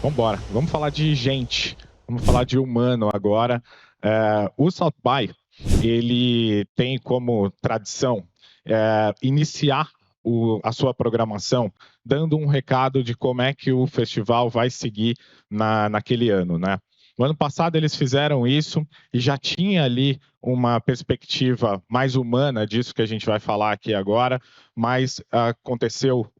Vambora, vamos falar de gente, vamos falar de humano agora. O South by, ele tem como tradição iniciar a sua programação dando um recado de como é que o festival vai seguir naquele ano, né? No ano passado eles fizeram isso e já tinha ali uma perspectiva mais humana disso que a gente vai falar aqui agora, mas aconteceu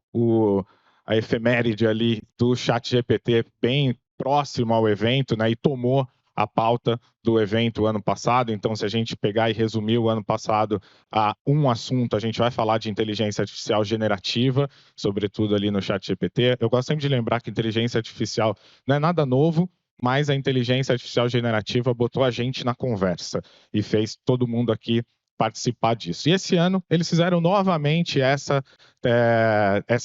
a efeméride ali do ChatGPT bem próximo ao evento, né, e tomou a pauta do evento ano passado. Então, se a gente pegar e resumir o ano passado a um assunto, a gente vai falar de inteligência artificial generativa, sobretudo ali no ChatGPT. Eu gosto sempre de lembrar que inteligência artificial não é nada novo, mas a inteligência artificial generativa botou a gente na conversa e fez todo mundo aqui participar disso. E esse ano eles fizeram novamente essa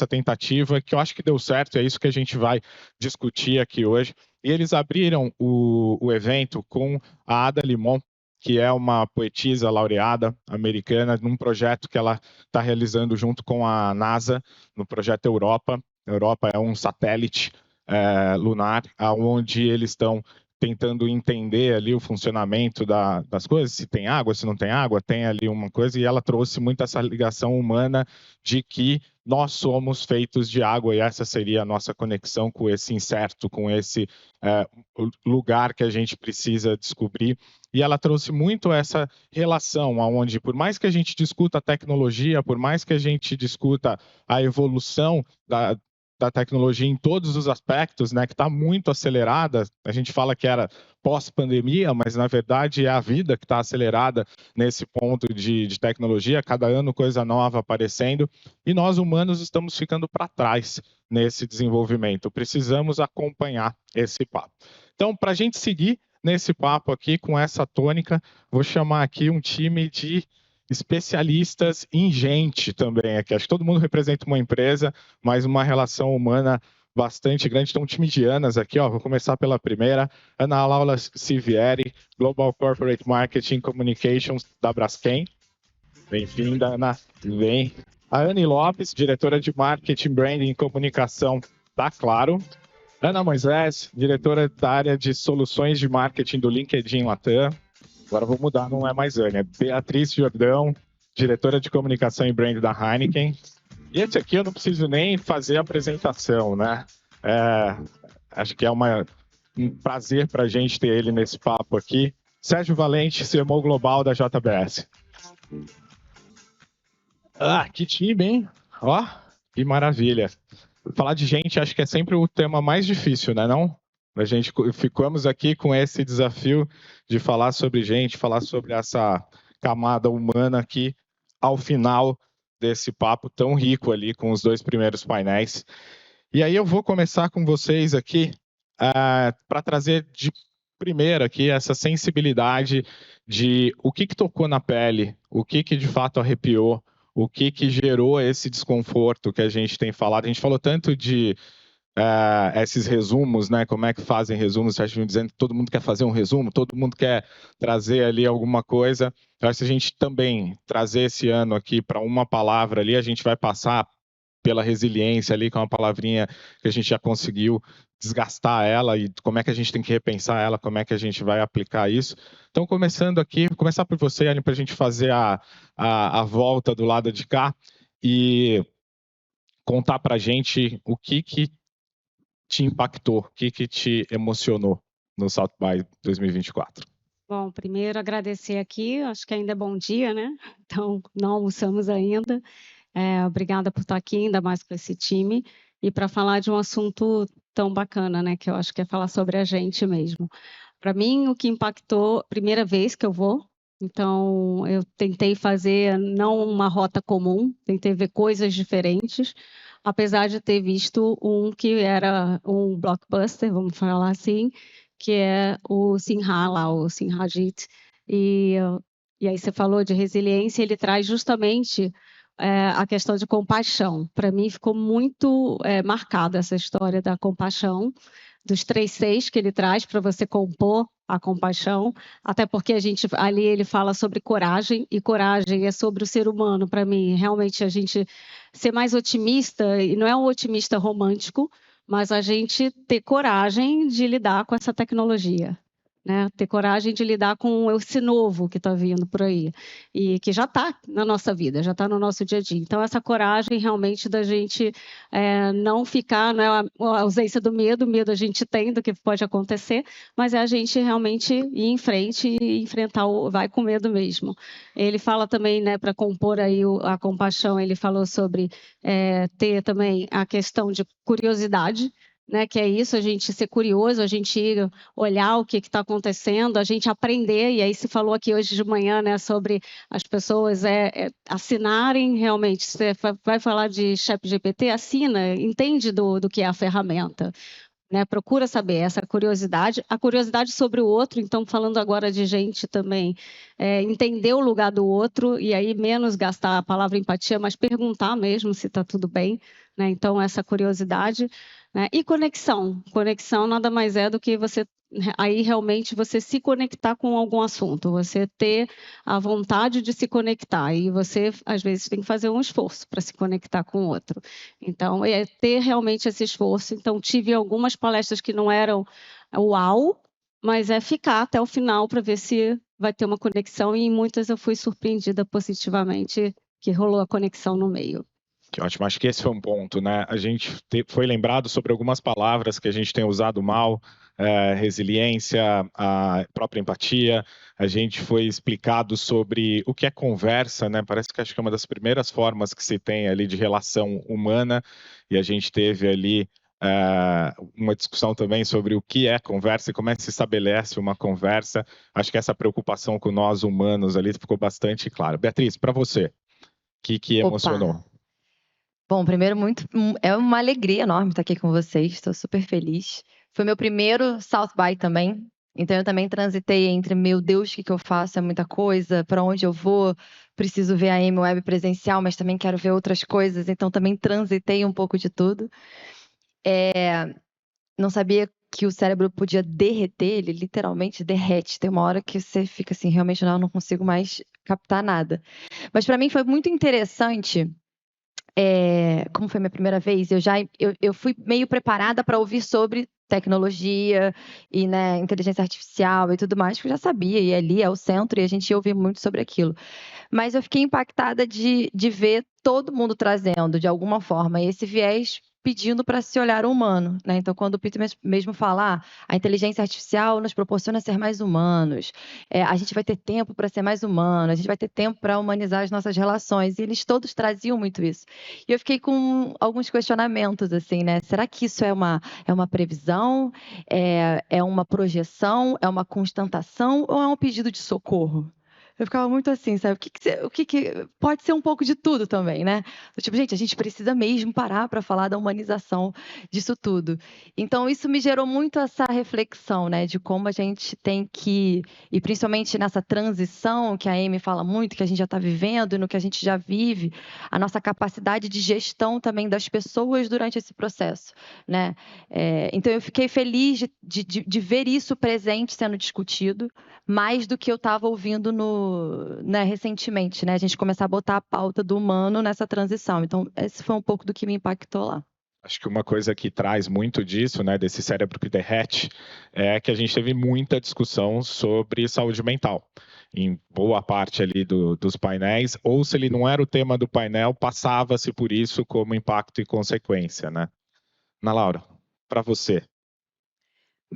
tentativa, que eu acho que deu certo, é isso que a gente vai discutir aqui hoje. E eles abriram o evento com a Ada Limon, que é uma poetisa laureada americana, num projeto que ela está realizando junto com a NASA, no projeto Europa. A Europa é um satélite lunar, onde eles estão tentando entender ali o funcionamento das coisas, se tem água, se não tem água, tem ali uma coisa, e ela trouxe muito essa ligação humana de que nós somos feitos de água, e essa seria a nossa conexão com esse incerto, com esse lugar que a gente precisa descobrir. E ela trouxe muito essa relação, onde por mais que a gente discuta a tecnologia, por mais que a gente discuta a evolução da tecnologia em todos os aspectos, né, que está muito acelerada. A gente fala que era pós-pandemia, mas na verdade é a vida que está acelerada nesse ponto de tecnologia, cada ano coisa nova aparecendo, e nós humanos estamos ficando para trás nesse desenvolvimento. Precisamos acompanhar esse papo. Então, para a gente seguir nesse papo aqui com essa tônica, vou chamar aqui um time de especialistas em gente também aqui. Acho que todo mundo representa uma empresa, mas uma relação humana bastante grande. Tem um time de Anas aqui, ó. Vou começar pela primeira. Ana Laura Sivieri, Global Corporate Marketing Communications da Braskem. Bem-vinda, Ana. Bem. A Anne Lopes, diretora de Marketing, Branding e Comunicação da Claro. Ana Moisés, diretora da área de soluções de marketing do LinkedIn Latam. Agora vou mudar, não é mais Anne, é Beatriz Jordão, diretora de comunicação e brand da Heineken. E esse aqui eu não preciso nem fazer a apresentação, né? Acho que é um prazer para a gente ter ele nesse papo aqui. Sérgio Valente, CMO Global da JBS. Que time, hein? Ó, que maravilha. Falar de gente, acho que é sempre o tema mais difícil, né, não? A gente ficamos aqui com esse desafio de falar sobre gente, falar sobre essa camada humana aqui ao final desse papo tão rico ali com os dois primeiros painéis. E aí eu vou começar com vocês aqui para trazer de primeira aqui essa sensibilidade de o que tocou na pele, o que de fato arrepiou, o que gerou esse desconforto que a gente tem falado. A gente falou tanto de esses resumos, né? Como é que fazem resumos? Vocês estão dizendo que todo mundo quer fazer um resumo, todo mundo quer trazer ali alguma coisa. Eu acho que se a gente também trazer esse ano aqui para uma palavra ali, a gente vai passar pela resiliência ali, que é uma palavrinha que a gente já conseguiu desgastar ela e como é que a gente tem que repensar ela, como é que a gente vai aplicar isso. Então, começando aqui, vou começar por você, Anne, para a gente fazer a volta do lado de cá e contar para a gente o que te impactou, o que te emocionou no South by 2024. Bom, primeiro agradecer aqui, acho que ainda é bom dia, né? Então, não almoçamos ainda. Obrigada por estar aqui, ainda mais com esse time, e para falar de um assunto tão bacana, né? Que eu acho que é falar sobre a gente mesmo. Para mim, o que impactou, primeira vez que eu vou, então eu tentei fazer não uma rota comum, tentei ver coisas diferentes, apesar de ter visto um que era um blockbuster, vamos falar assim, que é o Sinha lá, o Sinhajit. E aí você falou de resiliência, ele traz justamente a questão de compaixão. Para mim ficou muito marcada essa história da compaixão, dos 3 Cs que ele traz para você compor a compaixão, até porque ali ele fala sobre coragem, e coragem é sobre o ser humano. Para mim, realmente, a gente ser mais otimista, e não é um otimista romântico, mas a gente ter coragem de lidar com essa tecnologia, né? Ter coragem de lidar com esse novo que está vindo por aí e que já está na nossa vida, já está no nosso dia a dia. Então, essa coragem realmente da gente não ficar, né, a ausência do medo, medo a gente tem do que pode acontecer, mas é a gente realmente ir em frente e enfrentar, vai com medo mesmo. Ele fala também, né, para compor aí a compaixão, ele falou sobre ter também a questão de curiosidade, né, que é isso, a gente ser curioso, a gente ir olhar o que está acontecendo, a gente aprender, e aí se falou aqui hoje de manhã, né, sobre as pessoas assinarem realmente, você vai falar de ChatGPT, assina, entende do que é a ferramenta, né, procura saber essa curiosidade, a curiosidade sobre o outro, então falando agora de gente também, entender o lugar do outro, e aí menos gastar a palavra empatia, mas perguntar mesmo se está tudo bem, né, então essa curiosidade, né, e conexão nada mais é do que você, aí realmente você se conectar com algum assunto, você ter a vontade de se conectar, e você às vezes tem que fazer um esforço para se conectar com o outro, então é ter realmente esse esforço. Então tive algumas palestras que não eram uau, mas é ficar até o final para ver se vai ter uma conexão, e em muitas eu fui surpreendida positivamente que rolou a conexão no meio. Que ótimo, acho que esse foi um ponto, né? A gente foi lembrado sobre algumas palavras que a gente tem usado mal, resiliência, a própria empatia, a gente foi explicado sobre o que é conversa, né? Parece que acho que é uma das primeiras formas que se tem ali de relação humana, e a gente teve ali uma discussão também sobre o que é conversa e como é que se estabelece uma conversa. Acho que essa preocupação com nós humanos ali ficou bastante clara. Beatriz, para você, o que emocionou? Opa. Bom, primeiro, é uma alegria enorme estar aqui com vocês, estou super feliz. Foi meu primeiro South by também, então eu também transitei entre, meu Deus, o que eu faço? É muita coisa, para onde eu vou? Preciso ver a Amy Web presencial, mas também quero ver outras coisas, então também transitei um pouco de tudo. Não sabia que o cérebro podia derreter, ele literalmente derrete. Tem uma hora que você fica assim, realmente não consigo mais captar nada. Mas para mim foi muito interessante. Como foi minha primeira vez, eu fui meio preparada para ouvir sobre tecnologia e, né, inteligência artificial e tudo mais, porque eu já sabia, e ali é o centro e a gente ia ouvir muito sobre aquilo. Mas eu fiquei impactada de ver todo mundo trazendo, de alguma forma, esse viés pedindo para se olhar humano, né? Então, quando o Peter mesmo fala, a inteligência artificial nos proporciona ser mais humanos, a gente vai ter tempo para ser mais humano, a gente vai ter tempo para humanizar as nossas relações, e eles todos traziam muito isso. E eu fiquei com alguns questionamentos, assim, né? Será que isso é uma previsão? É uma projeção? É uma constatação? Ou é um pedido de socorro? Eu ficava muito assim, sabe? O que pode ser um pouco de tudo também, né? Tipo, gente, a gente precisa mesmo parar para falar da humanização disso tudo. Então, isso me gerou muito essa reflexão, né? De como a gente tem que, e principalmente nessa transição que a Amy fala muito, que a gente já está vivendo e no que a gente já vive, a nossa capacidade de gestão também das pessoas durante esse processo, né? Então, eu fiquei feliz de ver isso presente sendo discutido, mais do que eu estava ouvindo recentemente, né? A gente começar a botar a pauta do humano nessa transição. Então, esse foi um pouco do que me impactou lá. Acho que uma coisa que traz muito disso, né, desse cérebro que derrete, é que a gente teve muita discussão sobre saúde mental, em boa parte ali dos painéis, ou se ele não era o tema do painel, passava-se por isso como impacto e consequência, né? Ana Laura, para você.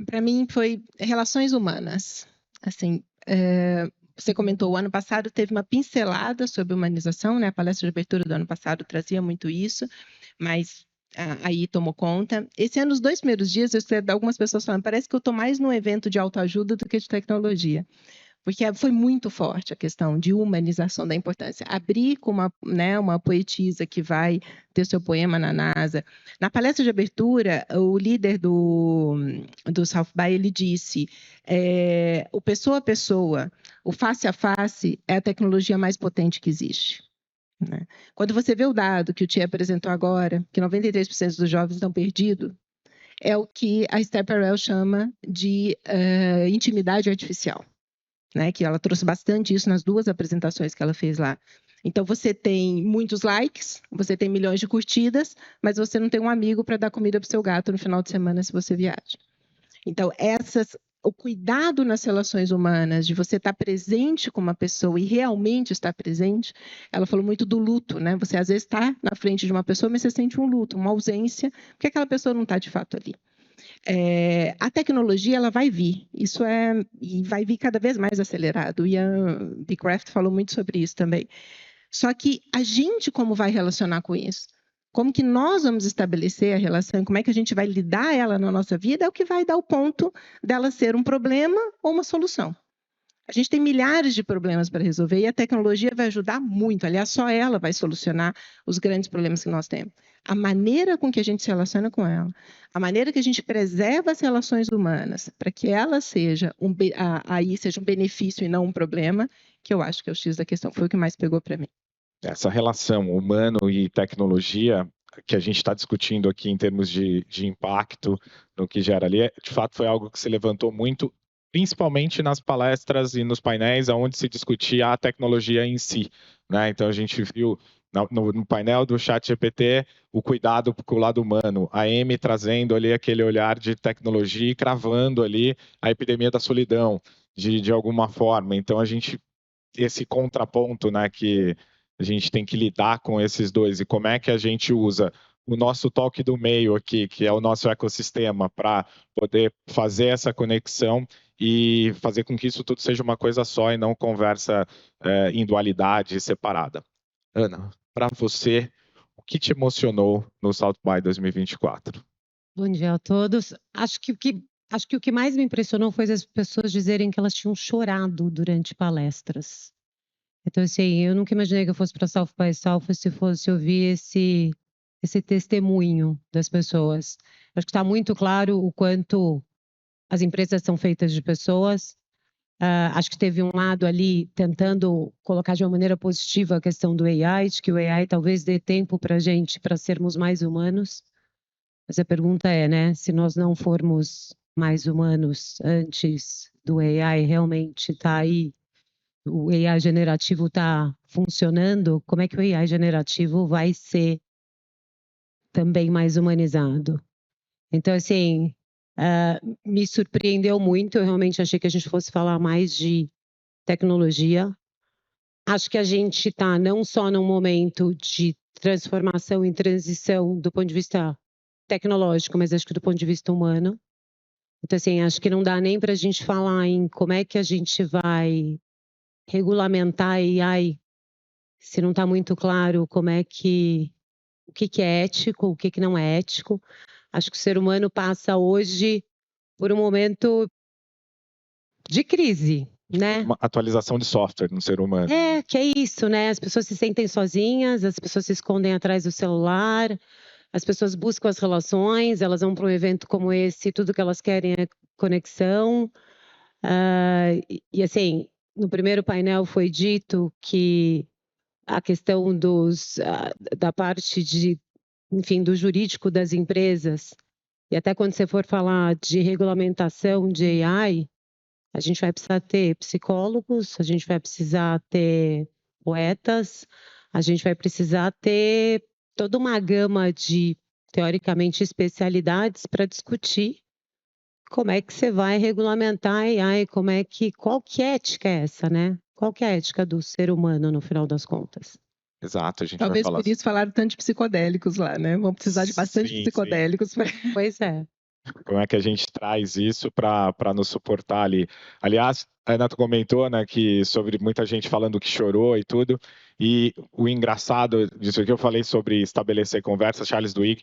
Para mim foi relações humanas. Assim, você comentou, o ano passado teve uma pincelada sobre humanização, né? A palestra de abertura do ano passado trazia muito isso, mas aí tomou conta. Esse ano, os 2 primeiros dias, eu escutei algumas pessoas falando, parece que eu estou mais num evento de autoajuda do que de tecnologia. Porque foi muito forte a questão de humanização da importância. Abrir com uma poetisa que vai ter seu poema na NASA. Na palestra de abertura, o líder do South by, ele disse, o pessoa a pessoa, o face a face é a tecnologia mais potente que existe. Né? Quando você vê o dado que o Tia apresentou agora, que 93% dos jovens estão perdidos, é o que a Esther Perel chama de intimidade artificial. Né, que ela trouxe bastante isso nas 2 apresentações que ela fez lá. Então, você tem muitos likes, você tem milhões de curtidas, mas você não tem um amigo para dar comida para o seu gato no final de semana se você viaja. Então, o cuidado nas relações humanas, de você estar presente com uma pessoa e realmente estar presente, ela falou muito do luto, né? Você às vezes está na frente de uma pessoa, mas você sente um luto, uma ausência, porque aquela pessoa não está de fato ali. A tecnologia ela vai vir, e vai vir cada vez mais acelerado. O Ian B. Craft falou muito sobre isso também. Só que a gente como vai relacionar com isso? Como que nós vamos estabelecer a relação, como é que a gente vai lidar ela na nossa vida, é o que vai dar o ponto dela ser um problema ou uma solução. A gente tem milhares de problemas para resolver e a tecnologia vai ajudar muito. Aliás, só ela vai solucionar os grandes problemas que nós temos. A maneira com que a gente se relaciona com ela, a maneira que a gente preserva as relações humanas para que ela seja seja um benefício e não um problema, que eu acho que é o X da questão, foi o que mais pegou para mim. Essa relação humano e tecnologia que a gente está discutindo aqui em termos de impacto no que gera ali, de fato foi algo que se levantou muito, principalmente nas palestras e nos painéis onde se discutia a tecnologia em si, né? Então a gente viu no painel do ChatGPT o cuidado com o lado humano, a Amy trazendo ali aquele olhar de tecnologia e cravando ali a epidemia da solidão de alguma forma. Então esse contraponto, né, que a gente tem que lidar com esses dois e como é que a gente usa o nosso toque do meio aqui, que é o nosso ecossistema, para poder fazer essa conexão e fazer com que isso tudo seja uma coisa só e não conversa em dualidade separada. Ana, para você, o que te emocionou no South by 2024? Bom dia a todos. Acho que o que mais me impressionou foi as pessoas dizerem que elas tinham chorado durante palestras. Então, assim, eu nunca imaginei que eu fosse para South by Southwest se fosse ouvir esse testemunho das pessoas. Acho que está muito claro o quanto as empresas são feitas de pessoas. Acho que teve um lado ali tentando colocar de uma maneira positiva a questão do AI, de que o AI talvez dê tempo para a gente para sermos mais humanos. Mas a pergunta é, né, se nós não formos mais humanos antes do AI realmente estar aí, o AI generativo está funcionando, como é que o AI generativo vai ser também mais humanizado? Então, assim, me surpreendeu muito, eu realmente achei que a gente fosse falar mais de tecnologia. Acho que a gente está não só num momento de transformação e transição do ponto de vista tecnológico, mas acho que do ponto de vista humano. Então, assim, acho que não dá nem para a gente falar em como é que a gente vai regulamentar a AI, se não está muito claro como é que o que é ético, o que não é ético. Acho que o ser humano passa hoje por um momento de crise, né? Uma atualização de software no ser humano. Que é isso, né? As pessoas se sentem sozinhas, as pessoas se escondem atrás do celular, as pessoas buscam as relações, elas vão para um evento como esse, tudo que elas querem é conexão. E assim, no primeiro painel foi dito que a questão da parte enfim, do jurídico das empresas, e até quando você for falar de regulamentação de AI, a gente vai precisar ter psicólogos, a gente vai precisar ter poetas, a gente vai precisar ter toda uma gama de, teoricamente, especialidades para discutir como é que você vai regulamentar a AI, qual que ética é essa, né? Qual que é a ética do ser humano, no final das contas? Exato, a gente Talvez vai falar. Por isso falaram tanto de psicodélicos lá, né? Vão precisar de bastante psicodélicos. Sim. Pois é. Como é que a gente traz isso para nos suportar ali? Aliás, a Ana comentou, né, que sobre muita gente falando que chorou e tudo, e o engraçado disso que eu falei sobre estabelecer conversas, Charles Duhigg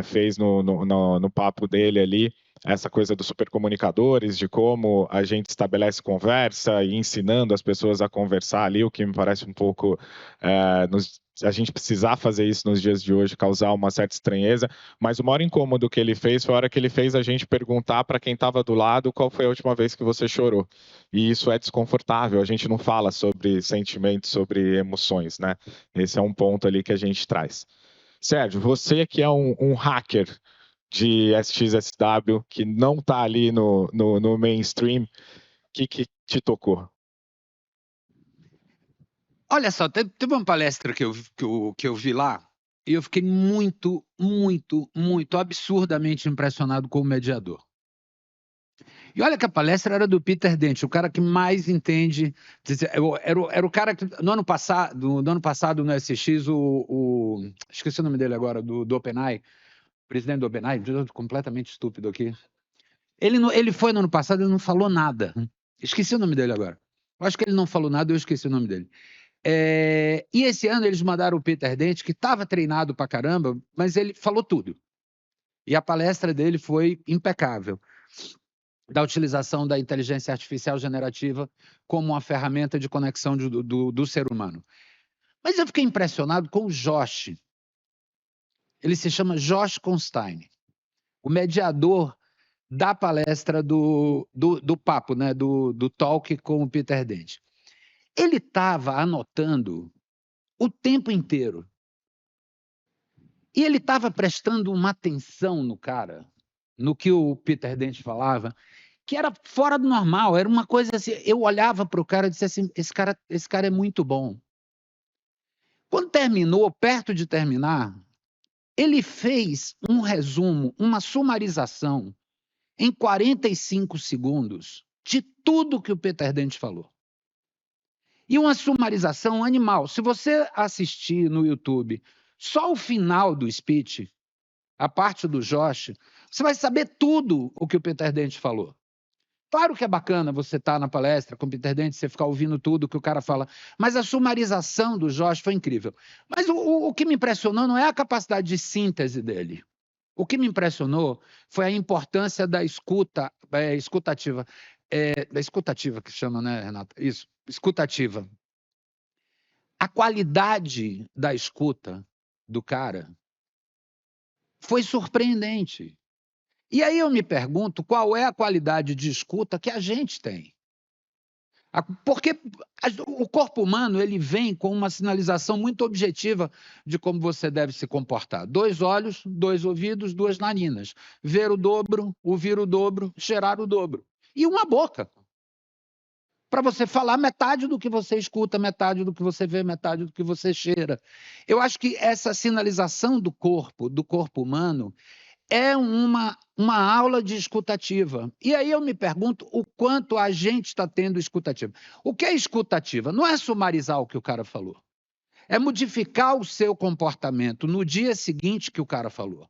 fez no papo dele ali, essa coisa dos supercomunicadores, de como a gente estabelece conversa e ensinando as pessoas a conversar ali, o que me parece um pouco a gente precisar fazer isso nos dias de hoje, causar uma certa estranheza, mas o maior incômodo que ele fez foi a hora que ele fez a gente perguntar para quem estava do lado qual foi a última vez que você chorou. E isso é desconfortável, a gente não fala sobre sentimentos, sobre emoções, né? Esse é um ponto ali que a gente traz. Sérgio, você que é um hacker de SXSW, que não está ali no mainstream, o que te tocou? Olha só, teve uma palestra que eu vi lá e eu fiquei muito, muito, muito absurdamente impressionado com o mediador. E olha que a palestra era do Peter Dent, o cara que mais entende. Era o cara que, no ano passado no SX, esqueci o nome dele agora, do OpenAI, presidente do OpenAI, completamente estúpido aqui. Ele foi no ano passado e não falou nada. Esqueci o nome dele agora. Eu acho que ele não falou nada, eu esqueci o nome dele. E esse ano eles mandaram o Peter Dent, que estava treinado pra caramba, mas ele falou tudo. E a palestra dele foi impecável, da utilização da inteligência artificial generativa como uma ferramenta de conexão do ser humano. Mas eu fiquei impressionado com o Josh. Ele se chama Josh Constantine, o mediador da palestra do papo, né, do talk com o Peter Dent. Ele estava anotando o tempo inteiro. E ele estava prestando uma atenção no cara, no que o Peter Dent falava, que era fora do normal, era uma coisa assim, eu olhava para o cara e disse assim, esse cara é muito bom. Quando terminou, perto de terminar, ele fez um resumo, uma sumarização, em 45 segundos, de tudo que o Peter Dent falou. E uma sumarização animal. Se você assistir no YouTube só o final do speech, a parte do Josh, você vai saber tudo o que o Peter Dent falou. Claro que é bacana você estar na palestra com o Peter Dent, você ficar ouvindo tudo que o cara fala, mas a sumarização do Josh foi incrível. Mas o que me impressionou não é a capacidade de síntese dele. O que me impressionou foi a importância da escutativa. Da escutativa que chama, né, Renata? Isso, escutativa. A qualidade da escuta do cara foi surpreendente. E aí eu me pergunto qual é a qualidade de escuta que a gente tem. Porque o corpo humano ele vem com uma sinalização muito objetiva de como você deve se comportar. 2 olhos, 2 ouvidos, 2 narinas. Ver o dobro, ouvir o dobro, cheirar o dobro. E uma boca. Para você falar metade do que você escuta, metade do que você vê, metade do que você cheira. Eu acho que essa sinalização do corpo humano, é uma aula de escutativa. E aí eu me pergunto o quanto a gente está tendo escutativa. O que é escutativa? Não é sumarizar o que o cara falou. É modificar o seu comportamento no dia seguinte que o cara falou.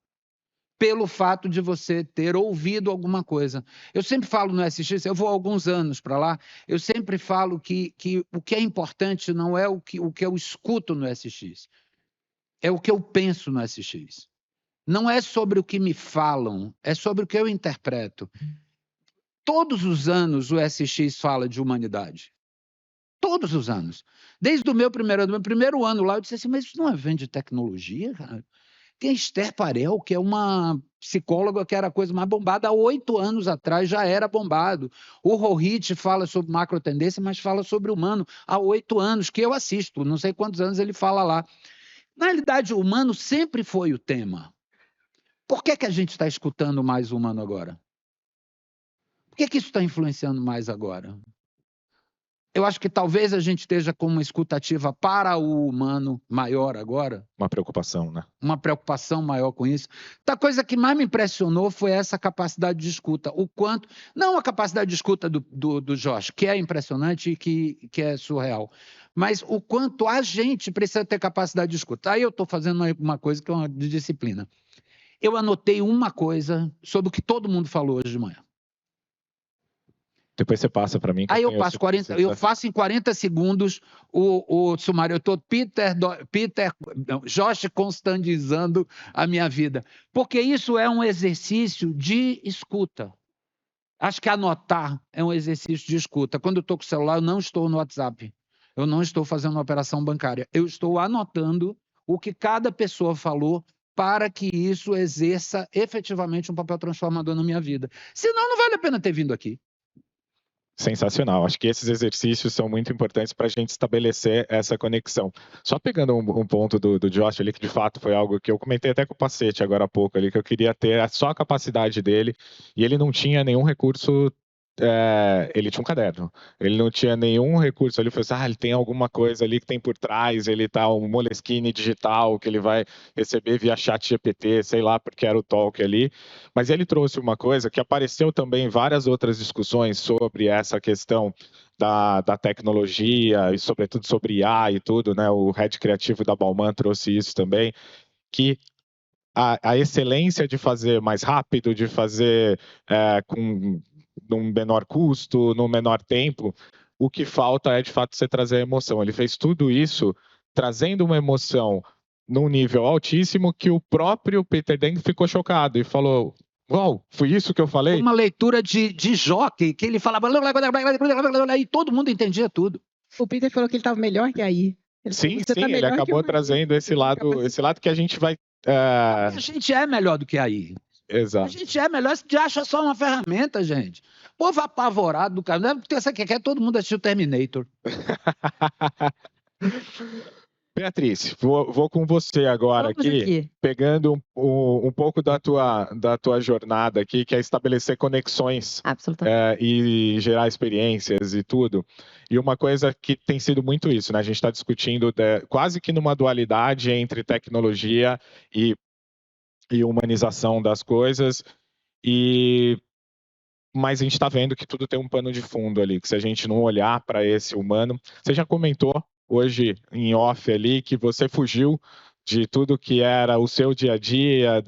Pelo fato de você ter ouvido alguma coisa. Eu sempre falo no SX, eu vou há alguns anos para lá, eu sempre falo que o que é importante não é o que eu escuto no SX, é o que eu penso no SX. Não é sobre o que me falam, é sobre o que eu interpreto. Todos os anos o SX fala de humanidade. Todos os anos. Desde o meu primeiro ano lá, eu disse assim, mas isso não é vende tecnologia, cara? Tem a Esther Parel, que é uma psicóloga que era a coisa mais bombada há 8 anos atrás, já era bombado. O Rohit fala sobre macrotendência, mas fala sobre o humano há 8 anos, que eu assisto, não sei quantos anos ele fala lá. Na realidade, o humano sempre foi o tema. Por que a gente está escutando mais o humano agora? Por que isso está influenciando mais agora? Eu acho que talvez a gente esteja com uma escutativa para o humano maior agora. Uma preocupação, né? Uma preocupação maior com isso. A coisa que mais me impressionou foi essa capacidade de escuta. O quanto... Não a capacidade de escuta do Josh, que é impressionante e que é surreal, mas o quanto a gente precisa ter capacidade de escuta. Aí eu estou fazendo uma coisa que é uma disciplina. Eu anotei uma coisa sobre o que todo mundo falou hoje de manhã. Depois você passa para mim. Aí eu faço em 40 segundos o sumário. Eu estou Josh constantizando a minha vida. Porque isso é um exercício de escuta. Acho que anotar é um exercício de escuta. Quando eu estou com o celular, eu não estou no WhatsApp. Eu não estou fazendo uma operação bancária. Eu estou anotando o que cada pessoa falou para que isso exerça efetivamente um papel transformador na minha vida. Senão, não vale a pena ter vindo aqui. Sensacional. Acho que esses exercícios são muito importantes para a gente estabelecer essa conexão. Só pegando um ponto do Josh ali, que de fato foi algo que eu comentei até com o Pacete agora há pouco ali, que eu queria ter só a capacidade dele, e ele não tinha nenhum recurso ele tinha um caderno, ele não tinha nenhum recurso, ele falou assim, ele tem alguma coisa ali que tem por trás, ele tá um Moleskine digital que ele vai receber via chat GPT, sei lá, porque era o talk ali, mas ele trouxe uma coisa que apareceu também em várias outras discussões sobre essa questão da tecnologia e sobretudo sobre IA e tudo, né? O head criativo da Bauman trouxe isso também, que a excelência de fazer mais rápido, de fazer com num menor custo, num menor tempo, o que falta é de fato você trazer a emoção. Ele fez tudo isso trazendo uma emoção num nível altíssimo que o próprio Peter Deng ficou chocado e falou: uau, foi isso que eu falei? Uma leitura de jockey, que ele falava e todo mundo entendia tudo. O Peter falou que ele estava melhor que aí. Sim, ele acabou trazendo esse lado que a gente vai... A gente é melhor do que aí. Exato. A gente é melhor, você acha só uma ferramenta, gente. O povo apavorado do cara, não é porque você quer todo mundo assistir o Terminator. Beatriz, vou com você agora aqui, pegando um pouco da tua jornada aqui, que é estabelecer conexões e gerar experiências e tudo. E uma coisa que tem sido muito isso, né? A gente está discutindo quase que numa dualidade entre tecnologia e humanização das coisas, mas a gente está vendo que tudo tem um pano de fundo ali, que se a gente não olhar para esse humano, você já comentou hoje em off ali que você fugiu de tudo que era o seu dia a dia,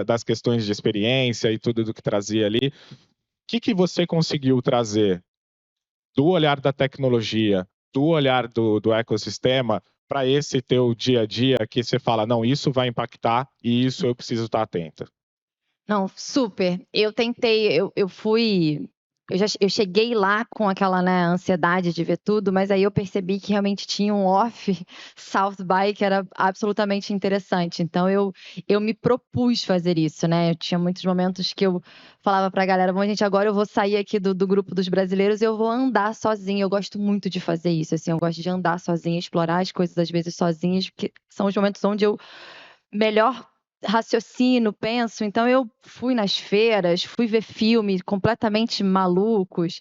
das questões de experiência e tudo do que trazia ali. O que você conseguiu trazer do olhar da tecnologia, do olhar do ecossistema, para esse teu dia a dia que você fala, não, isso vai impactar e isso eu preciso estar atenta? Não, super. Eu tentei, eu cheguei lá com aquela, né, ansiedade de ver tudo, mas aí eu percebi que realmente tinha um off South by que era absolutamente interessante. Então eu me propus fazer isso, né? Eu tinha muitos momentos que eu falava para a galera, bom, gente, agora eu vou sair aqui do grupo dos brasileiros e eu vou andar sozinha. Eu gosto muito de fazer isso, assim, eu gosto de andar sozinha, explorar as coisas às vezes sozinhas, porque são os momentos onde eu melhor raciocino, penso. Então eu fui nas feiras, fui ver filmes completamente malucos,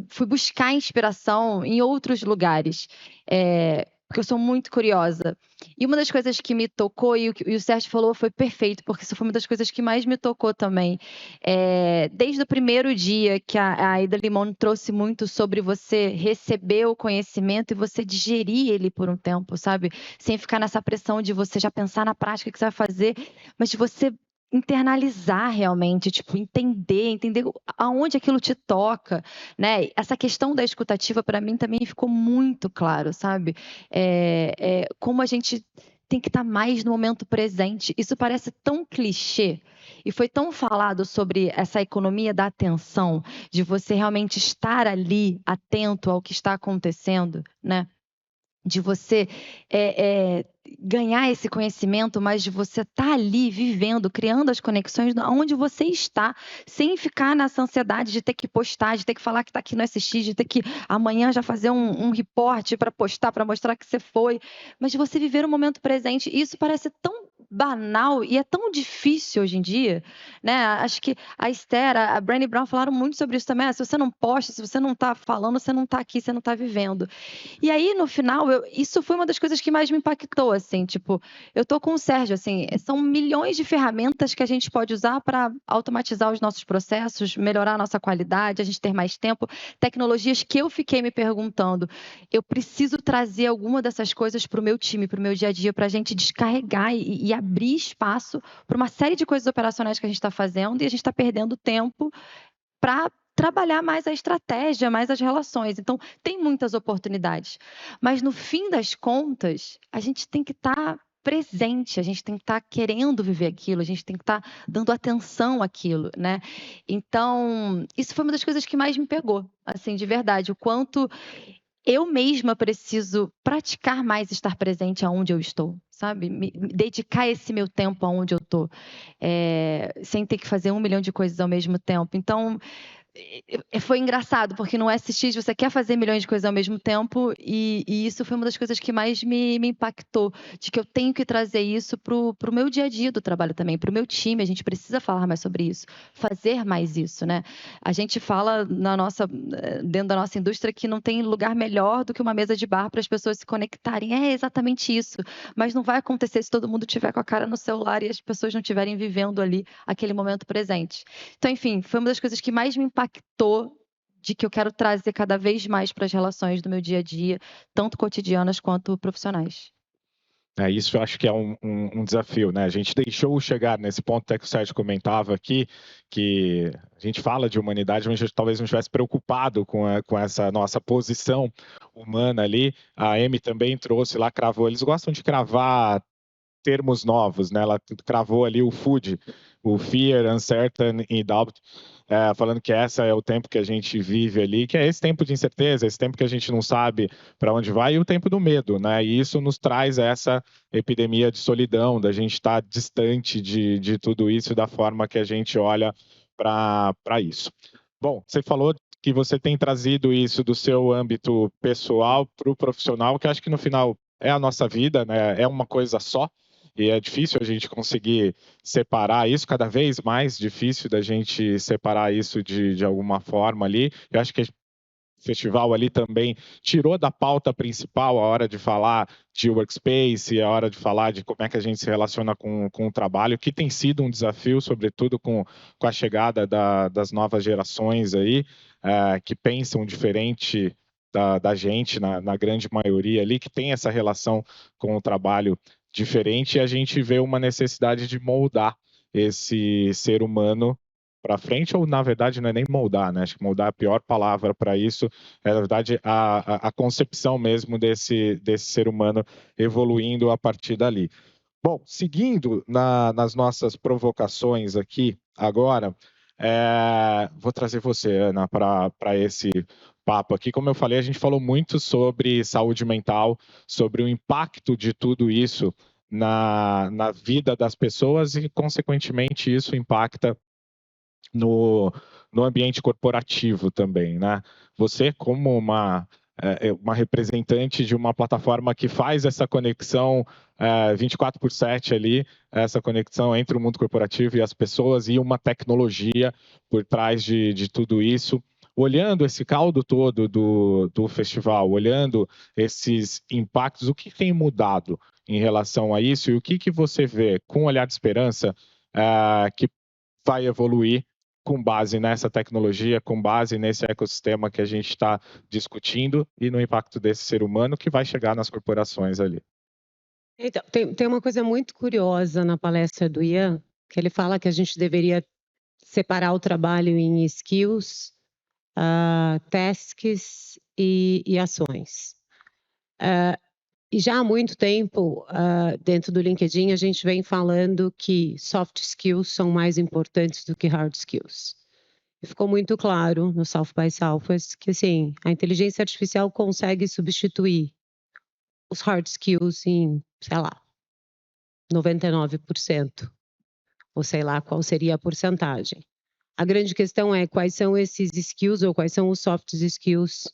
fui buscar inspiração em outros lugares, porque eu sou muito curiosa. E uma das coisas que me tocou, e o Sérgio falou, foi perfeito, porque isso foi uma das coisas que mais me tocou também. Desde o primeiro dia que a Aida Limon trouxe muito sobre você receber o conhecimento e você digerir ele por um tempo, sabe? Sem ficar nessa pressão de você já pensar na prática que você vai fazer, mas de você internalizar realmente, tipo, entender aonde aquilo te toca, né? Essa questão da escutativa, para mim, também ficou muito claro, sabe? Como a gente tem que estar mais no momento presente. Isso parece tão clichê e foi tão falado sobre essa economia da atenção, de você realmente estar ali, atento ao que está acontecendo, né? De você ganhar esse conhecimento, mas de você estar ali vivendo, criando as conexões onde você está, sem ficar nessa ansiedade de ter que postar, de ter que falar que está aqui no SX, de ter que amanhã já fazer um reporte para postar, para mostrar que você foi, mas de você viver o momento presente. Isso parece tão banal e é tão difícil hoje em dia, né? Acho que a Esther, a Brené Brown falaram muito sobre isso também. Se você não posta, se você não está falando, você não está aqui, você não está vivendo. E aí, no final, isso foi uma das coisas que mais me impactou, assim, tipo, eu tô com o Sérgio, assim, são milhões de ferramentas que a gente pode usar para automatizar os nossos processos, melhorar a nossa qualidade, a gente ter mais tempo, tecnologias que eu fiquei me perguntando, eu preciso trazer alguma dessas coisas para o meu time, para o meu dia a dia, para a gente descarregar e abrir espaço para uma série de coisas operacionais que a gente está fazendo e a gente está perdendo tempo para trabalhar mais a estratégia, mais as relações. Então, tem muitas oportunidades. Mas, no fim das contas, a gente tem que estar presente, a gente tem que estar querendo viver aquilo, a gente tem que estar dando atenção àquilo, né? Então, isso foi uma das coisas que mais me pegou, assim, de verdade. O quanto eu mesma preciso praticar mais estar presente aonde eu estou, sabe? Me dedicar esse meu tempo aonde eu estou, sem ter que fazer 1 milhão de coisas ao mesmo tempo. Então, foi engraçado, porque no SX você quer fazer milhões de coisas ao mesmo tempo, e isso foi uma das coisas que mais me impactou, de que eu tenho que trazer isso para o meu dia a dia do trabalho também, para o meu time. A gente precisa falar mais sobre isso, fazer mais isso, né? A gente fala dentro da nossa indústria que não tem lugar melhor do que uma mesa de bar para as pessoas se conectarem. É exatamente isso, mas não vai acontecer se todo mundo tiver com a cara no celular e as pessoas não estiverem vivendo ali aquele momento presente. Então, enfim, foi uma das coisas que mais me impactou, de que eu quero trazer cada vez mais para as relações do meu dia a dia, tanto cotidianas quanto profissionais. Isso eu acho que é um desafio, né? A gente deixou chegar nesse ponto, até que o Sérgio comentava aqui, que a gente fala de humanidade, mas a gente talvez não estivesse preocupado com essa nossa posição humana ali. A Amy também trouxe lá, cravou. Eles gostam de cravar termos novos, né? Ela cravou ali o FUD, o Fear, Uncertain e Doubt, falando que esse é o tempo que a gente vive ali, que é esse tempo de incerteza, esse tempo que a gente não sabe para onde vai, e o tempo do medo, né? E isso nos traz essa epidemia de solidão, da gente estar distante de tudo isso, da forma que a gente olha para isso. Bom, você falou que você tem trazido isso do seu âmbito pessoal para o profissional, que acho que no final é a nossa vida, né? É uma coisa só. E é difícil a gente conseguir separar isso, cada vez mais difícil da gente separar isso de alguma forma ali. Eu acho que o festival ali também tirou da pauta principal a hora de falar de workspace, a hora de falar de como é que a gente se relaciona com o trabalho, que tem sido um desafio, sobretudo com a chegada das novas gerações aí, que pensam diferente da gente, na grande maioria ali, que tem essa relação com o trabalho diferente, e a gente vê uma necessidade de moldar esse ser humano para frente, ou na verdade não é nem moldar, né? Acho que moldar é a pior palavra para isso, é na verdade a concepção mesmo desse ser humano evoluindo a partir dali. Bom, seguindo nas nossas provocações aqui agora, vou trazer você, Ana, para esse papo aqui. Como eu falei, a gente falou muito sobre saúde mental, sobre o impacto de tudo isso na vida das pessoas e, consequentemente, isso impacta no ambiente corporativo também, né? Você, como uma representante de uma plataforma que faz essa conexão 24/7 ali, essa conexão entre o mundo corporativo e as pessoas, e uma tecnologia por trás de tudo isso, olhando esse caldo todo do festival, olhando esses impactos, o que tem mudado em relação a isso, e o que você vê com um olhar de esperança que vai evoluir com base nessa tecnologia, com base nesse ecossistema que a gente está discutindo e no impacto desse ser humano que vai chegar nas corporações ali. Então, tem uma coisa muito curiosa na palestra do Ian, que ele fala que a gente deveria separar o trabalho em skills, tasks e ações. E já há muito tempo, dentro do LinkedIn, a gente vem falando que soft skills são mais importantes do que hard skills. E ficou muito claro no South by Southwest que, assim, a inteligência artificial consegue substituir os hard skills em, sei lá, 99%, ou sei lá qual seria a porcentagem. A grande questão é quais são esses skills ou quais são os soft skills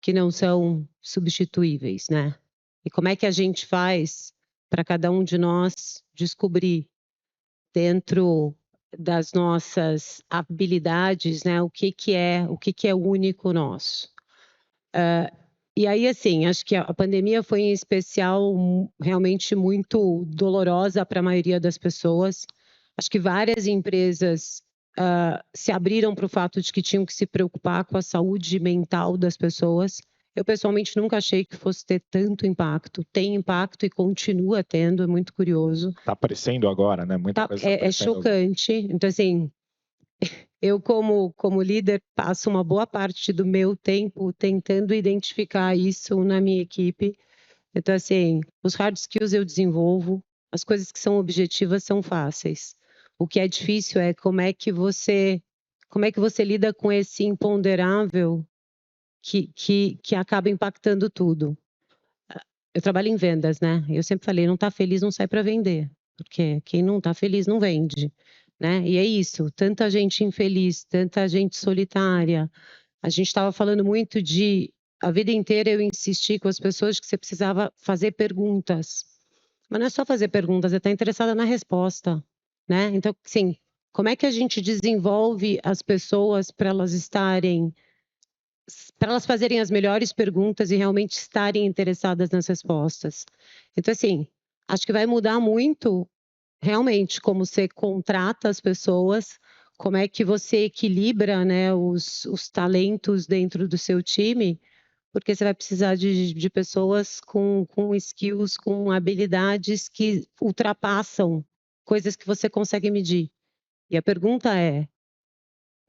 que não são substituíveis, né? E como é que a gente faz para cada um de nós descobrir dentro das nossas habilidades, né, o que é único nosso. E aí, assim, acho que a pandemia foi em especial realmente muito dolorosa para a maioria das pessoas. Acho que várias empresas se abriram para o fato de que tinham que se preocupar com a saúde mental das pessoas. Eu, pessoalmente, nunca achei que fosse ter tanto impacto. Tem impacto e continua tendo, é muito curioso. Está aparecendo agora, né? Muita coisa tá é chocante. Então, assim, eu, como líder, passo uma boa parte do meu tempo tentando identificar isso na minha equipe. Então, assim, os hard skills eu desenvolvo, as coisas que são objetivas são fáceis. O que é difícil é como é que você lida com esse imponderável que acaba impactando tudo. Eu trabalho em vendas, né? Eu sempre falei, não está feliz, não sai para vender. Porque quem não está feliz não vende. né? E é isso, tanta gente infeliz, tanta gente solitária. A gente estava falando muito de a vida inteira eu insisti com as pessoas que você precisava fazer perguntas. Mas não é só fazer perguntas, é estar interessada na resposta, né? Então, sim, como é que a gente desenvolve as pessoas para elas fazerem as melhores perguntas e realmente estarem interessadas nas respostas? Então, assim, acho que vai mudar muito realmente como você contrata as pessoas, como é que você equilibra, né, os talentos dentro do seu time, porque você vai precisar de pessoas com skills, com habilidades que ultrapassam coisas que você consegue medir. E a pergunta é: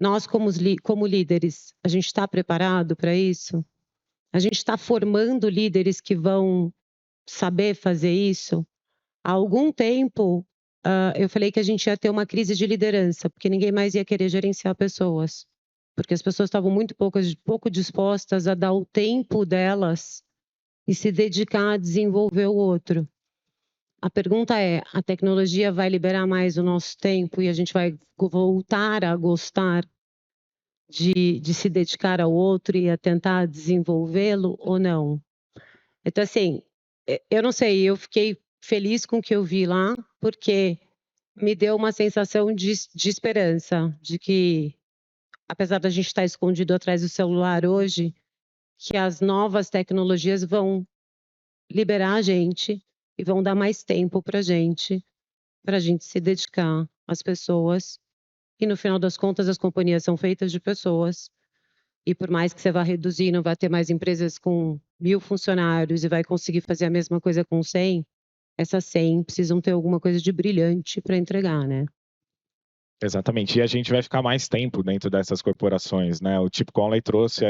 nós, como líderes, a gente está preparado para isso? A gente está formando líderes que vão saber fazer isso? Há algum tempo, eu falei que a gente ia ter uma crise de liderança, porque ninguém mais ia querer gerenciar pessoas, porque as pessoas estavam pouco dispostas a dar o tempo delas e se dedicar a desenvolver o outro. A pergunta é: a tecnologia vai liberar mais o nosso tempo e a gente vai voltar a gostar de se dedicar ao outro e a tentar desenvolvê-lo ou não? Então, assim, eu não sei, eu fiquei feliz com o que eu vi lá, porque me deu uma sensação de esperança, de que, apesar da gente estar escondido atrás do celular hoje, que as novas tecnologias vão liberar a gente e vão dar mais tempo para a gente se dedicar às pessoas. E no final das contas, as companhias são feitas de pessoas. E por mais que você vá reduzir, não vai ter mais empresas com 1.000 funcionários e vai conseguir fazer a mesma coisa com 100, essas 100 precisam ter alguma coisa de brilhante para entregar, né? Exatamente, e a gente vai ficar mais tempo dentro dessas corporações, né? O Chip Conley trouxe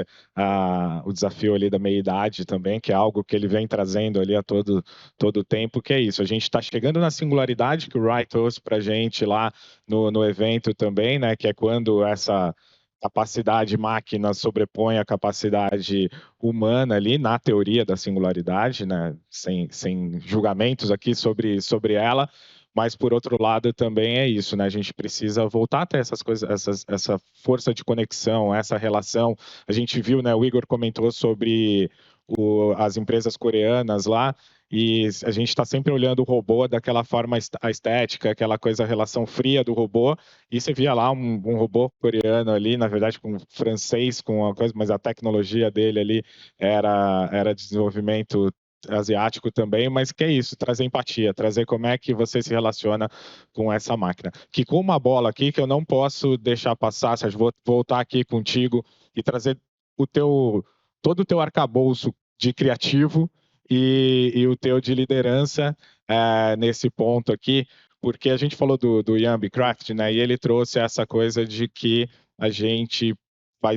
o desafio ali da meia-idade também, que é algo que ele vem trazendo ali a todo o tempo, que é isso, a gente está chegando na singularidade que o Wright trouxe para a gente lá no evento também, né? Que é quando essa capacidade máquina sobrepõe a capacidade humana ali, na teoria da singularidade, né? Sem julgamentos aqui sobre ela, mas por outro lado também é isso, né? A gente precisa voltar a ter essas coisas, essa força de conexão, essa relação. A gente viu, né? O Igor comentou sobre as empresas coreanas lá, e a gente está sempre olhando o robô daquela forma estética, aquela coisa, a relação fria do robô, e você via lá um robô coreano ali, na verdade com francês, com uma coisa, mas a tecnologia dele ali era desenvolvimento asiático também, mas que é isso, trazer empatia, trazer como é que você se relaciona com essa máquina. Quicou uma bola aqui que eu não posso deixar passar, Sérgio, vou voltar aqui contigo e trazer todo o teu arcabouço de criativo e o teu de liderança nesse ponto aqui, porque a gente falou do Ian B. Craft, né, e ele trouxe essa coisa de que a gente vai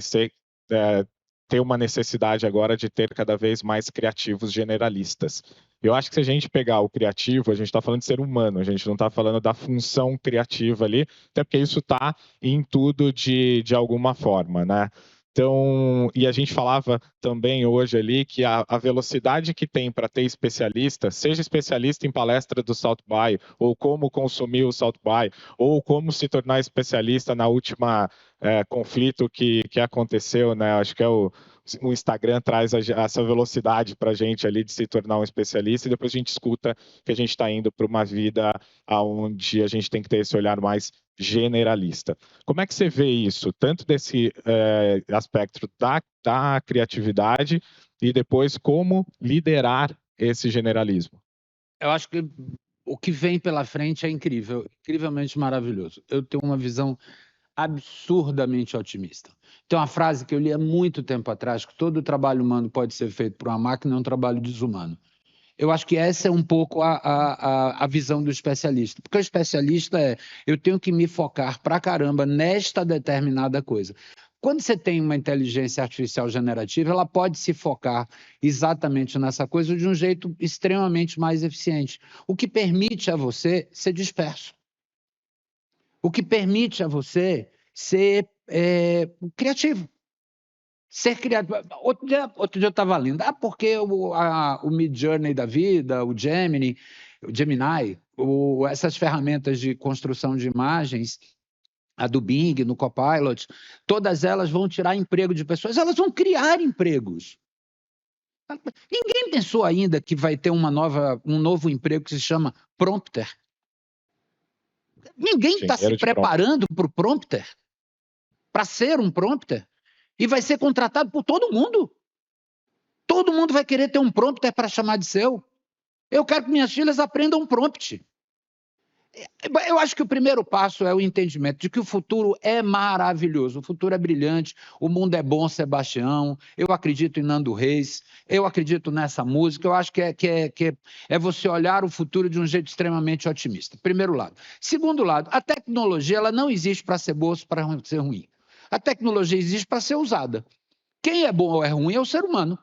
ter uma necessidade agora de ter cada vez mais criativos generalistas. Eu acho que se a gente pegar o criativo, a gente está falando de ser humano, a gente não está falando da função criativa ali, até porque isso está em tudo de alguma forma, né? Então, e a gente falava também hoje ali que a velocidade que tem para ter especialista, seja especialista em palestra do South By, ou como consumir o South By, ou como se tornar especialista na última conflito que aconteceu, né? Acho que o Instagram traz essa velocidade para a gente ali de se tornar um especialista, e depois a gente escuta que a gente está indo para uma vida onde a gente tem que ter esse olhar mais generalista. Como é que você vê isso, tanto desse aspecto da criatividade e depois como liderar esse generalismo? Eu acho que o que vem pela frente é incrível, incrivelmente maravilhoso. Eu tenho uma visão absurdamente otimista. Tem uma frase que eu li há muito tempo atrás, que todo trabalho humano pode ser feito por uma máquina, é um trabalho desumano. Eu acho que essa é um pouco a visão do especialista. Porque o especialista eu tenho que me focar pra caramba nesta determinada coisa. Quando você tem uma inteligência artificial generativa, ela pode se focar exatamente nessa coisa de um jeito extremamente mais eficiente, o que permite a você ser disperso. O que permite a você ser criativo. Ser criativo. Outro dia eu estava lendo, porque o Midjourney da vida, o Gemini, o Gemini, essas ferramentas de construção de imagens, a do Bing, no Copilot, todas elas vão tirar emprego de pessoas, elas vão criar empregos. Ninguém pensou ainda que vai ter um novo emprego que se chama prompter. Ninguém está se preparando para o prompter, para ser um prompter, e vai ser contratado por todo mundo. Todo mundo vai querer ter um prompter para chamar de seu. Eu quero que minhas filhas aprendam prompt. Eu acho que o primeiro passo é o entendimento de que o futuro é maravilhoso, o futuro é brilhante, o mundo é bom, Sebastião, eu acredito em Nando Reis, eu acredito nessa música, eu acho que é você olhar o futuro de um jeito extremamente otimista, primeiro lado. Segundo lado, a tecnologia ela não existe para ser boa ou para ser ruim. A tecnologia existe para ser usada. Quem é bom ou é ruim é o ser humano.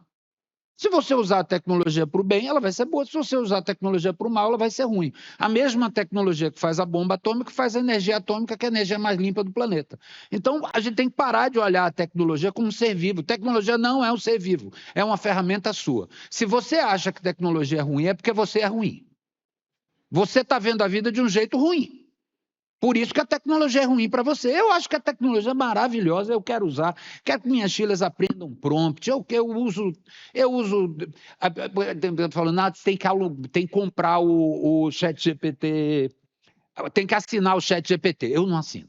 Se você usar a tecnologia para o bem, ela vai ser boa. Se você usar a tecnologia para o mal, ela vai ser ruim. A mesma tecnologia que faz a bomba atômica faz a energia atômica, que é a energia mais limpa do planeta. Então, a gente tem que parar de olhar a tecnologia como um ser vivo. Tecnologia não é um ser vivo, é uma ferramenta sua. Se você acha que tecnologia é ruim, é porque você é ruim. Você está vendo a vida de um jeito ruim. Por isso que a tecnologia é ruim para você. Eu acho que a tecnologia é maravilhosa, eu quero usar, quero que minhas filhas aprendam prompt, eu uso, falando, tem que comprar o ChatGPT, tem que assinar o ChatGPT. Eu não assino.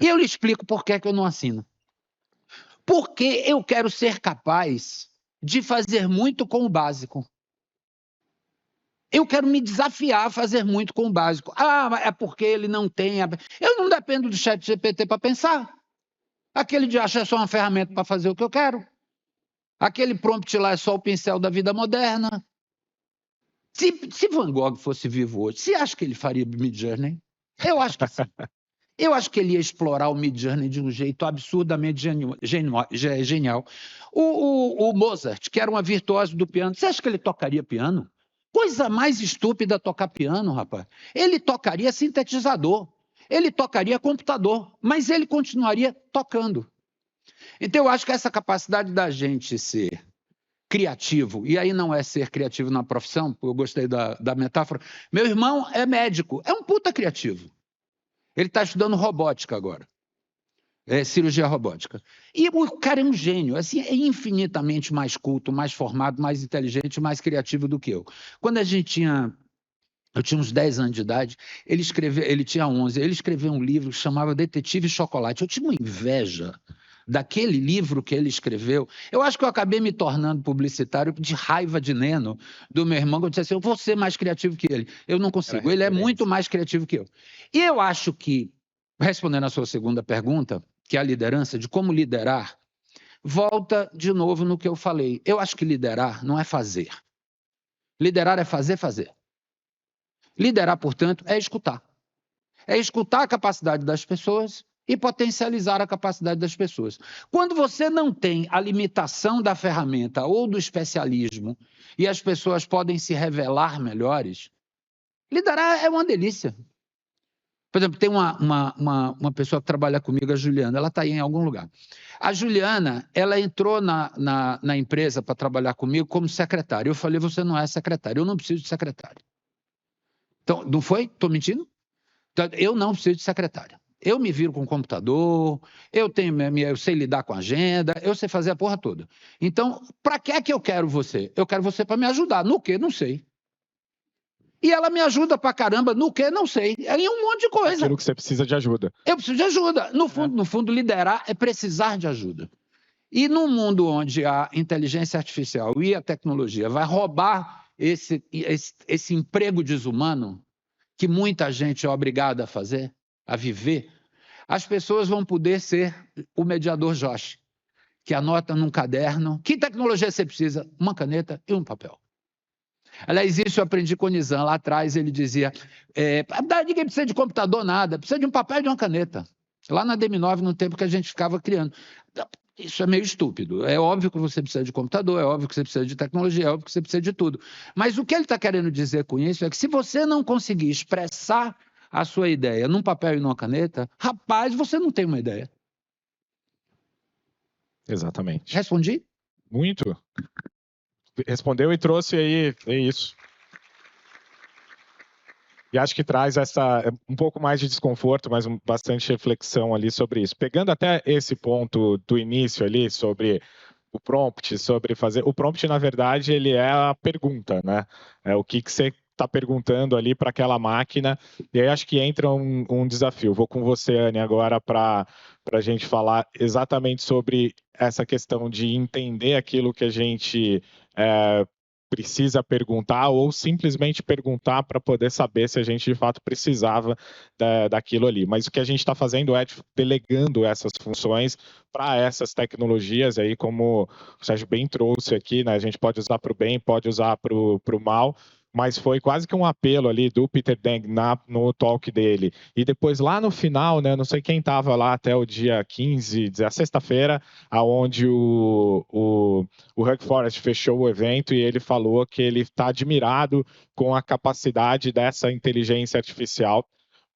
E eu lhe explico por que eu não assino. Porque eu quero ser capaz de fazer muito com o básico. Eu quero me desafiar a fazer muito com o básico. É porque ele não tem... Eu não dependo do ChatGPT para pensar. Aquele de achar só uma ferramenta para fazer o que eu quero. Aquele prompt lá é só o pincel da vida moderna. Se Van Gogh fosse vivo hoje, você acha que ele faria Midjourney? Eu acho que sim. Eu acho que ele ia explorar o Midjourney de um jeito absurdamente genial. O Mozart, que era uma virtuoso do piano, você acha que ele tocaria piano? Coisa mais estúpida tocar piano, rapaz. Ele tocaria sintetizador, ele tocaria computador, mas ele continuaria tocando. Então, eu acho que essa capacidade da gente ser criativo, e aí não é ser criativo na profissão, eu gostei da metáfora. Meu irmão é médico, é um puta criativo. Ele está estudando robótica agora. Cirurgia robótica. E o cara é um gênio, assim, é infinitamente mais culto, mais formado, mais inteligente, mais criativo do que eu. Quando eu tinha uns 10 anos de idade, ele tinha 11, ele escreveu um livro que chamava Detetive Chocolate. Eu tinha uma inveja daquele livro que ele escreveu. Eu acho que eu acabei me tornando publicitário de raiva de Neno, do meu irmão, que eu disse assim, eu vou ser mais criativo que ele. Eu não consigo, ele é muito mais criativo que eu. E eu acho que, respondendo a sua segunda pergunta, que é a liderança, de como liderar, volta de novo no que eu falei. Eu acho que liderar não é fazer. Liderar é fazer. Liderar, portanto, é escutar. É escutar a capacidade das pessoas e potencializar a capacidade das pessoas. Quando você não tem a limitação da ferramenta ou do especialismo e as pessoas podem se revelar melhores, liderar é uma delícia. Por exemplo, tem uma pessoa que trabalha comigo, a Juliana, ela está aí em algum lugar. A Juliana, ela entrou na empresa para trabalhar comigo como secretária. Eu falei, você não é secretária, eu não preciso de secretária. Então, não foi? Estou mentindo? Então, eu não preciso de secretária. Eu me viro com o computador, eu sei lidar com a agenda, eu sei fazer a porra toda. Então, para que é que eu quero você? Eu quero você para me ajudar. No quê? Não sei. E ela me ajuda pra caramba. No quê? Não sei. É em um monte de coisa. Aquilo que você precisa de ajuda. Eu preciso de ajuda. No fundo, liderar é precisar de ajuda. E num mundo onde a inteligência artificial e a tecnologia vai roubar esse emprego desumano que muita gente é obrigada a fazer, a viver, as pessoas vão poder ser o mediador Josh, que anota num caderno. Que tecnologia você precisa? Uma caneta e um papel. Aliás, isso eu aprendi com o Nizam. Lá atrás ele dizia, ninguém precisa de computador, nada, precisa de um papel e de uma caneta. Lá na DM9, no tempo que a gente ficava criando. Isso é meio estúpido. É óbvio que você precisa de computador, é óbvio que você precisa de tecnologia, é óbvio que você precisa de tudo. Mas o que ele está querendo dizer com isso é que se você não conseguir expressar a sua ideia num papel e numa caneta, rapaz, você não tem uma ideia. Exatamente. Respondi? Muito. Respondeu e trouxe aí, é isso. E acho que traz um pouco mais de desconforto, mas bastante reflexão ali sobre isso. Pegando até esse ponto do início ali, sobre o prompt, sobre fazer... O prompt, na verdade, ele é a pergunta, né? É o que você está perguntando ali para aquela máquina. E aí acho que entra um desafio. Vou com você, Anne, agora para a gente falar exatamente sobre essa questão de entender aquilo que a gente precisa perguntar ou simplesmente perguntar para poder saber se a gente de fato precisava daquilo ali. Mas o que a gente está fazendo é delegando essas funções para essas tecnologias aí, como o Sérgio bem trouxe aqui, né? A gente pode usar para o bem, pode usar para o mal, mas foi quase que um apelo ali do Peter Deng no talk dele. E depois lá no final, né, não sei quem estava lá até o dia 15, a sexta-feira, aonde o Hug Forest fechou o evento e ele falou que ele está admirado com a capacidade dessa inteligência artificial,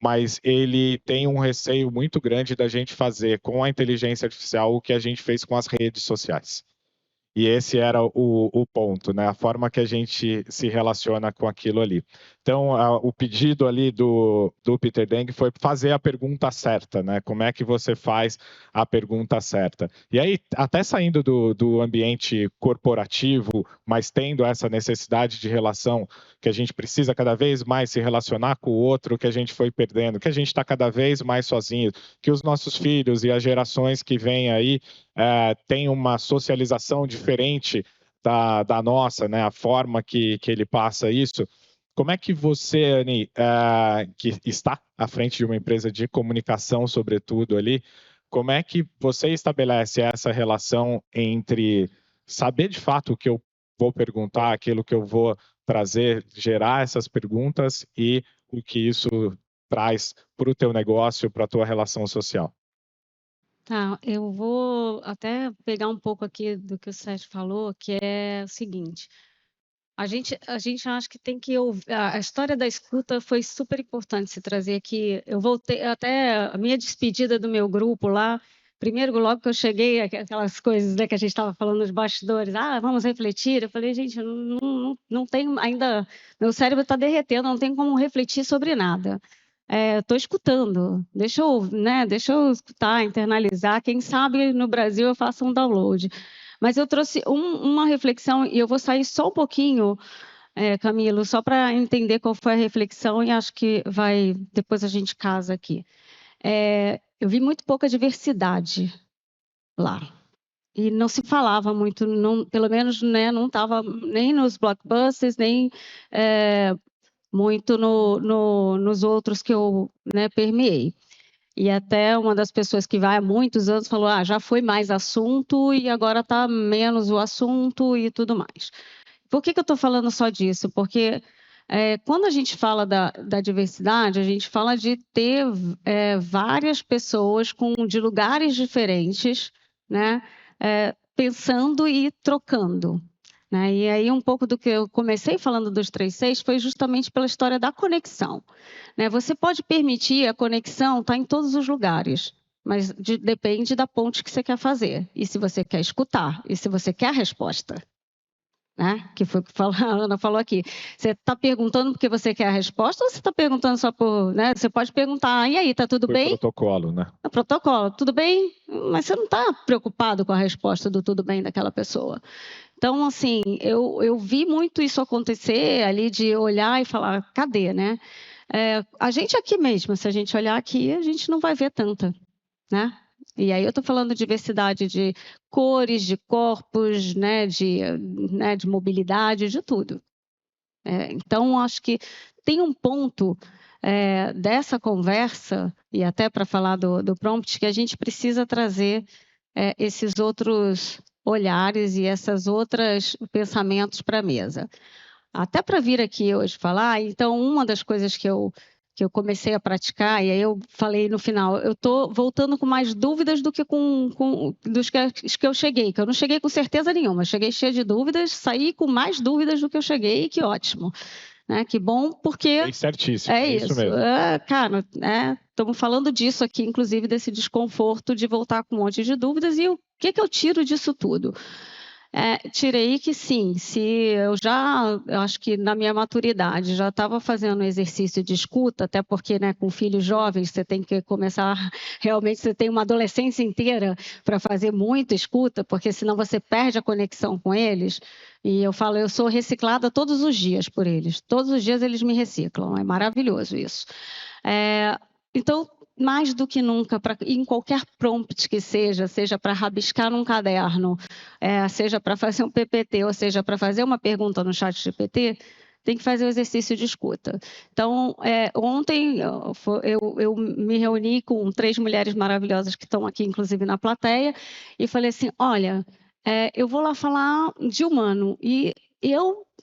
mas ele tem um receio muito grande da gente fazer com a inteligência artificial o que a gente fez com as redes sociais. E esse era o ponto, né? A forma que a gente se relaciona com aquilo ali. Então, o pedido ali do Peter Deng foi fazer a pergunta certa, né? Como é que você faz a pergunta certa? E aí, até saindo do ambiente corporativo, mas tendo essa necessidade de relação que a gente precisa cada vez mais se relacionar com o outro, que a gente foi perdendo, que a gente está cada vez mais sozinho, que os nossos filhos e as gerações que vêm aí tem uma socialização diferente da nossa, né? A forma que ele passa isso. Como é que você, Anne, que está à frente de uma empresa de comunicação, sobretudo ali, como é que você estabelece essa relação entre saber de fato o que eu vou perguntar, aquilo que eu vou trazer, gerar essas perguntas e o que isso traz para o teu negócio, para a tua relação social? Tá, eu vou até pegar um pouco aqui do que o Sérgio falou, que é o seguinte: a gente acha que tem que ouvir. A história da escuta foi super importante se trazer aqui. Eu voltei até a minha despedida do meu grupo lá. Primeiro, logo que eu cheguei, aquelas coisas, né, que a gente estava falando nos bastidores, vamos refletir. Eu falei, gente, não tem ainda, meu cérebro está derretendo, não tem como refletir sobre nada. Estou escutando, deixa eu escutar, internalizar. Quem sabe no Brasil eu faço um download. Mas eu trouxe uma reflexão e eu vou sair só um pouquinho, Camilo, só para entender qual foi a reflexão e acho que depois a gente casa aqui. Eu vi muito pouca diversidade lá. E não se falava muito, pelo menos, né, não estava nem nos blockbusters, nem muito nos outros que eu, né, permeei. E até uma das pessoas que vai há muitos anos falou, já foi mais assunto e agora está menos o assunto e tudo mais. Por que eu estou falando só disso? Porque quando a gente fala da diversidade, a gente fala de ter várias pessoas de lugares diferentes, né, pensando e trocando. Né? E aí um pouco do que eu comecei falando dos 3Cs foi justamente pela história da conexão. Né? Você pode permitir a conexão estar em todos os lugares, mas depende da ponte que você quer fazer. E se você quer escutar, e se você quer a resposta. Né? Que foi o que a Ana falou aqui. Você está perguntando porque você quer a resposta ou você está perguntando só por... Né? Você pode perguntar, e aí, está tudo bem? Protocolo, né? É protocolo, tudo bem? Mas você não está preocupado com a resposta do tudo bem daquela pessoa. Então, assim, eu vi muito isso acontecer ali de olhar e falar, cadê, né? A gente aqui mesmo, se a gente olhar aqui, a gente não vai ver tanta, né? E aí eu estou falando de diversidade de cores, de corpos, né, de mobilidade, de tudo. Então, acho que tem um ponto dessa conversa, e até para falar do prompt, que a gente precisa trazer esses outros olhares e esses outros pensamentos para a mesa. Até para vir aqui hoje falar, então, uma das coisas que eu comecei a praticar, e aí eu falei no final, eu estou voltando com mais dúvidas do que dos que eu cheguei, que eu não cheguei com certeza nenhuma, cheguei cheia de dúvidas, saí com mais dúvidas do que eu cheguei, que ótimo. Né? Que bom, porque... É certíssimo, é isso mesmo. Cara, estamos falando disso aqui, inclusive desse desconforto de voltar com um monte de dúvidas, e o que eu tiro disso tudo? Tirei que sim, se eu acho que na minha maturidade, já estava fazendo exercício de escuta, até porque, né, com filhos jovens, você tem que começar, realmente você tem uma adolescência inteira para fazer muita escuta, porque senão você perde a conexão com eles, e eu falo, eu sou reciclada todos os dias por eles, todos os dias eles me reciclam, é maravilhoso isso. Então, mais do que nunca, em qualquer prompt que seja para rabiscar num caderno, seja para fazer um PPT, ou seja, para fazer uma pergunta no chat GPT, tem que fazer o exercício de escuta. Então, ontem eu me reuni com 3 mulheres maravilhosas que estão aqui, inclusive, na plateia, e falei assim, olha, eu vou lá falar de humano, e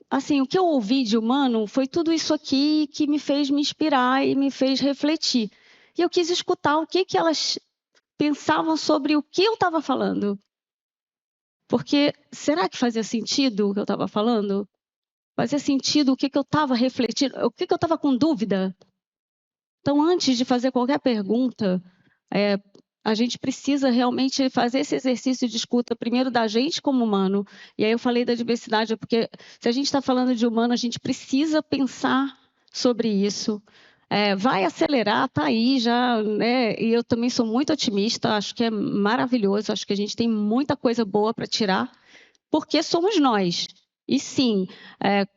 assim, o que eu ouvi de humano foi tudo isso aqui que me fez me inspirar e me fez refletir. E eu quis escutar o que elas pensavam sobre o que eu estava falando. Porque será que fazia sentido o que eu estava falando? Fazia sentido o que eu estava refletindo? O que eu estava com dúvida? Então, antes de fazer qualquer pergunta, a gente precisa realmente fazer esse exercício de escuta, primeiro da gente como humano. E aí eu falei da diversidade, porque se a gente está falando de humano, a gente precisa pensar sobre isso. Vai acelerar, está aí já, né? E eu também sou muito otimista, acho que é maravilhoso, acho que a gente tem muita coisa boa para tirar, porque somos nós. E sim,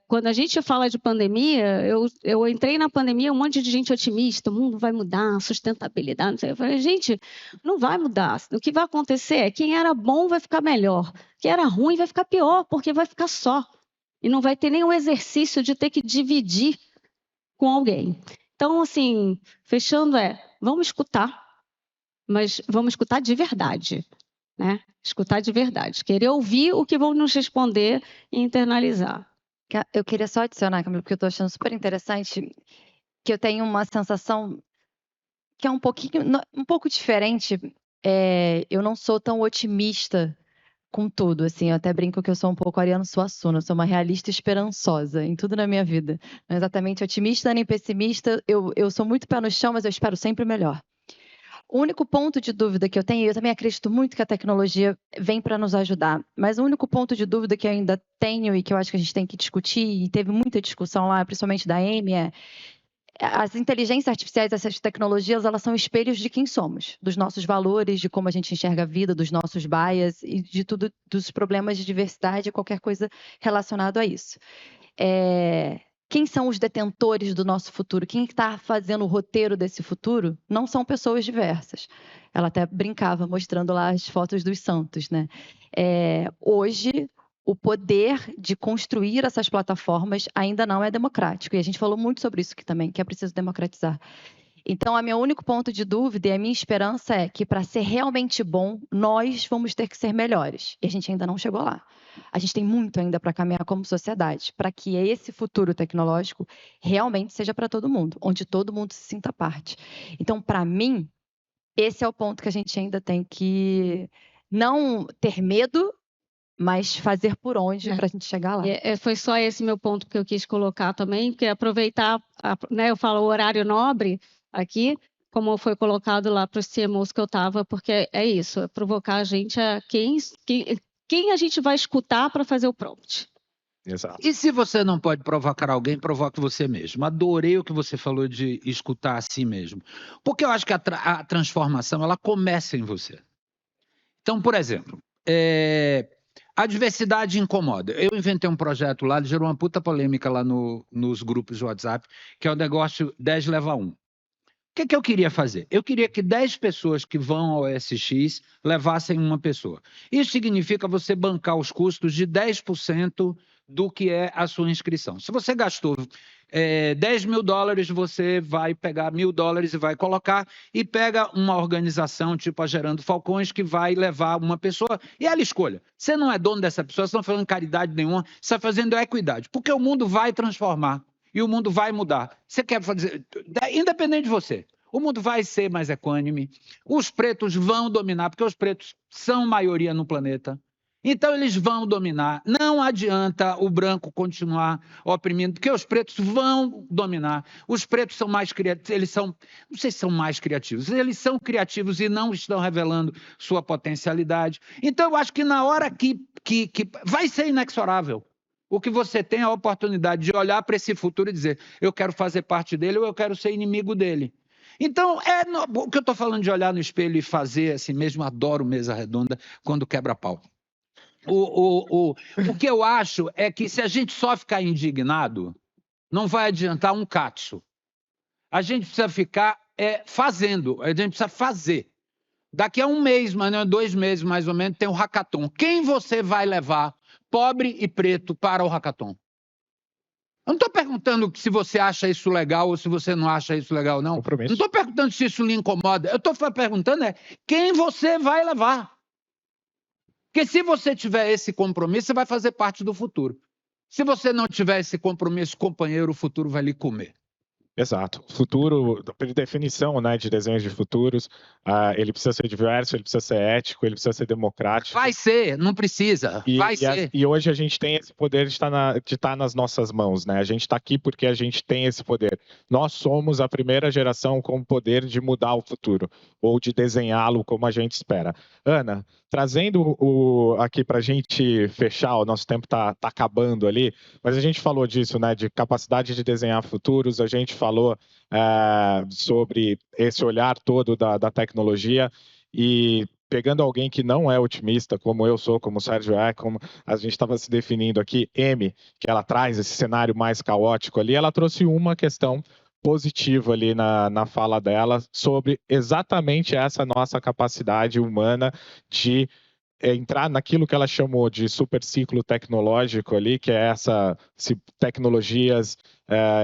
quando a gente fala de pandemia, eu entrei na pandemia, um monte de gente otimista, o mundo vai mudar, sustentabilidade, não sei. Eu falei, gente, não vai mudar. O que vai acontecer é quem era bom vai ficar melhor, quem era ruim vai ficar pior, porque vai ficar só. E não vai ter nenhum exercício de ter que dividir com alguém. Então, assim, fechando vamos escutar, mas vamos escutar de verdade, né? Escutar de verdade, querer ouvir o que vão nos responder e internalizar. Eu queria só adicionar, Camila, porque eu estou achando super interessante, que eu tenho uma sensação que é um pouco diferente. Eu não sou tão otimista com tudo, assim, eu até brinco que eu sou um pouco Ariano Suassuna, eu sou uma realista esperançosa em tudo na minha vida. Não exatamente otimista nem pessimista, eu sou muito pé no chão, mas eu espero sempre o melhor. O único ponto de dúvida que eu tenho, eu também acredito muito que a tecnologia vem para nos ajudar, mas o único ponto de dúvida que eu ainda tenho e que eu acho que a gente tem que discutir, e teve muita discussão lá, principalmente da Amy, as inteligências artificiais, essas tecnologias, elas são espelhos de quem somos, dos nossos valores, de como a gente enxerga a vida, dos nossos bias e de tudo, dos problemas de diversidade, qualquer coisa relacionado a isso. Quem são os detentores do nosso futuro? Quem está fazendo o roteiro desse futuro? Não são pessoas diversas. Ela até brincava mostrando lá as fotos dos santos, né? Hoje, o poder de construir essas plataformas ainda não é democrático. E a gente falou muito sobre isso aqui também, que é preciso democratizar. Então, o meu único ponto de dúvida e a minha esperança é que, para ser realmente bom, nós vamos ter que ser melhores. E a gente ainda não chegou lá. A gente tem muito ainda para caminhar como sociedade, para que esse futuro tecnológico realmente seja para todo mundo, onde todo mundo se sinta parte. Então, para mim, esse é o ponto que a gente ainda tem que não ter medo, mas fazer por onde para a gente chegar lá. Foi só esse meu ponto que eu quis colocar também, porque aproveitar, né, eu falo o horário nobre aqui, como foi colocado lá para os CMOs que eu estava, porque é isso, é provocar a gente a quem a gente vai escutar para fazer o prompt. Exato. E se você não pode provocar alguém, provoque você mesmo. Adorei o que você falou de escutar a si mesmo. Porque eu acho que a transformação, ela começa em você. Então, por exemplo, a diversidade incomoda. Eu inventei um projeto lá, gerou uma puta polêmica lá nos grupos de WhatsApp, que é o negócio 10 leva 1. O que eu queria fazer? Eu queria que 10 pessoas que vão ao SX levassem uma pessoa. Isso significa você bancar os custos de 10% do que é a sua inscrição. Se você gastou $10 mil, você vai pegar $1.000 e vai colocar, e pega uma organização tipo a Gerando Falcões, que vai levar uma pessoa, e ela escolha. Você não é dono dessa pessoa, você não está fazendo caridade nenhuma, você está fazendo equidade, porque o mundo vai transformar. E o mundo vai mudar. Você quer fazer, independente de você, o mundo vai ser mais equânime, os pretos vão dominar, porque os pretos são maioria no planeta. Então, eles vão dominar. Não adianta o branco continuar oprimindo, porque os pretos vão dominar. Os pretos são mais criativos, eles são, não sei se são mais criativos, eles são criativos e não estão revelando sua potencialidade. Então, eu acho que na hora que vai ser inexorável, o que você tem é a oportunidade de olhar para esse futuro e dizer, eu quero fazer parte dele ou eu quero ser inimigo dele. Então, o que eu estou falando de olhar no espelho e fazer assim mesmo, adoro mesa redonda quando quebra pau. O que eu acho é que se a gente só ficar indignado, não vai adiantar um cacho. A gente precisa ficar fazendo, a gente precisa fazer. Daqui a um mês, 2 meses mais ou menos, tem o hackathon. Quem você vai levar, pobre e preto, para o hackathon? Eu não estou perguntando se você acha isso legal ou se você não acha isso legal, não. Compromisso. Não estou perguntando se isso lhe incomoda. Eu estou perguntando quem você vai levar. Porque se você tiver esse compromisso, você vai fazer parte do futuro. Se você não tiver esse compromisso, companheiro, o futuro vai lhe comer. Exato. Futuro, por definição, né, de desenhos de futuros, ele precisa ser diverso, ele precisa ser ético, ele precisa ser democrático. Vai ser, não precisa. Vai ser. E hoje a gente tem esse poder de estar nas nossas mãos, né? A gente está aqui porque a gente tem esse poder. Nós somos a primeira geração com o poder de mudar o futuro, ou de desenhá-lo como a gente espera. Ana, trazendo aqui para a gente fechar, o nosso tempo está acabando ali, mas a gente falou disso, né? De capacidade de desenhar futuros, a gente falou sobre esse olhar todo da tecnologia e pegando alguém que não é otimista, como eu sou, como o Sérgio como a gente estava se definindo aqui, que ela traz esse cenário mais caótico ali, ela trouxe uma questão positiva ali na fala dela sobre exatamente essa nossa capacidade humana de entrar naquilo que ela chamou de super ciclo tecnológico ali, que é tecnologias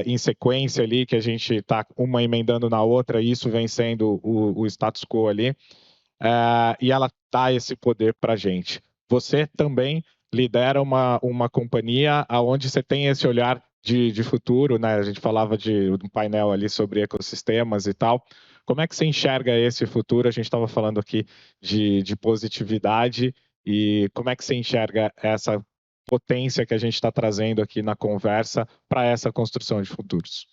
em sequência ali, que a gente está uma emendando na outra, e isso vem sendo o status quo ali, e ela dá esse poder para a gente. Você também lidera uma companhia onde você tem esse olhar de futuro, né? A gente falava de um painel ali sobre ecossistemas e tal. Como é que você enxerga esse futuro? A gente estava falando aqui de positividade e como é que você enxerga essa potência que a gente está trazendo aqui na conversa para essa construção de futuros?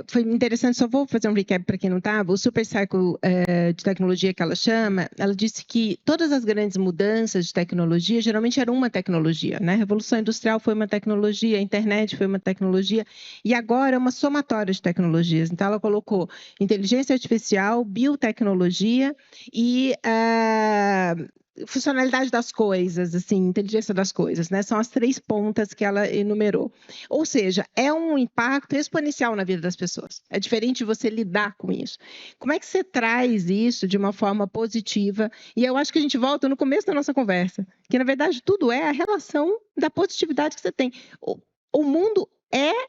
Foi interessante, só vou fazer um recap para quem não estava. O Super Cycle de tecnologia que ela chama, ela disse que todas as grandes mudanças de tecnologia geralmente eram uma tecnologia, né? A Revolução Industrial foi uma tecnologia, a internet foi uma tecnologia, e agora é uma somatória de tecnologias. Então, ela colocou inteligência artificial, biotecnologia e funcionalidade das coisas, assim, inteligência das coisas, né? São as 3 pontas que ela enumerou. Ou seja, é um impacto exponencial na vida das pessoas. É diferente de você lidar com isso. Como é que você traz isso de uma forma positiva? E eu acho que a gente volta no começo da nossa conversa, que na verdade tudo é a relação da positividade que você tem. O mundo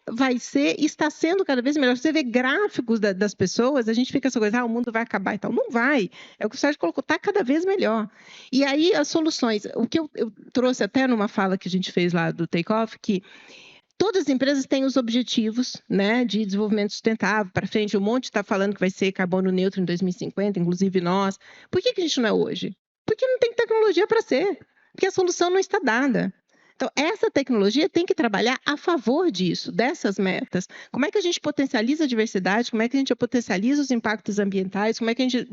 vai ser e está sendo cada vez melhor. Você vê gráficos das pessoas, a gente fica essa coisa, o mundo vai acabar e tal. Não vai. É o que o Sérgio colocou, está cada vez melhor. E aí as soluções, o que eu trouxe até numa fala que a gente fez lá do Takeoff, que todas as empresas têm os objetivos, né, de desenvolvimento sustentável para frente. Um monte está falando que vai ser carbono neutro em 2050, inclusive nós. Por que a gente não é hoje? Porque não tem tecnologia para ser. Porque a solução não está dada. Então, essa tecnologia tem que trabalhar a favor disso, dessas metas. Como é que a gente potencializa a diversidade? Como é que a gente potencializa os impactos ambientais? Como é que a gente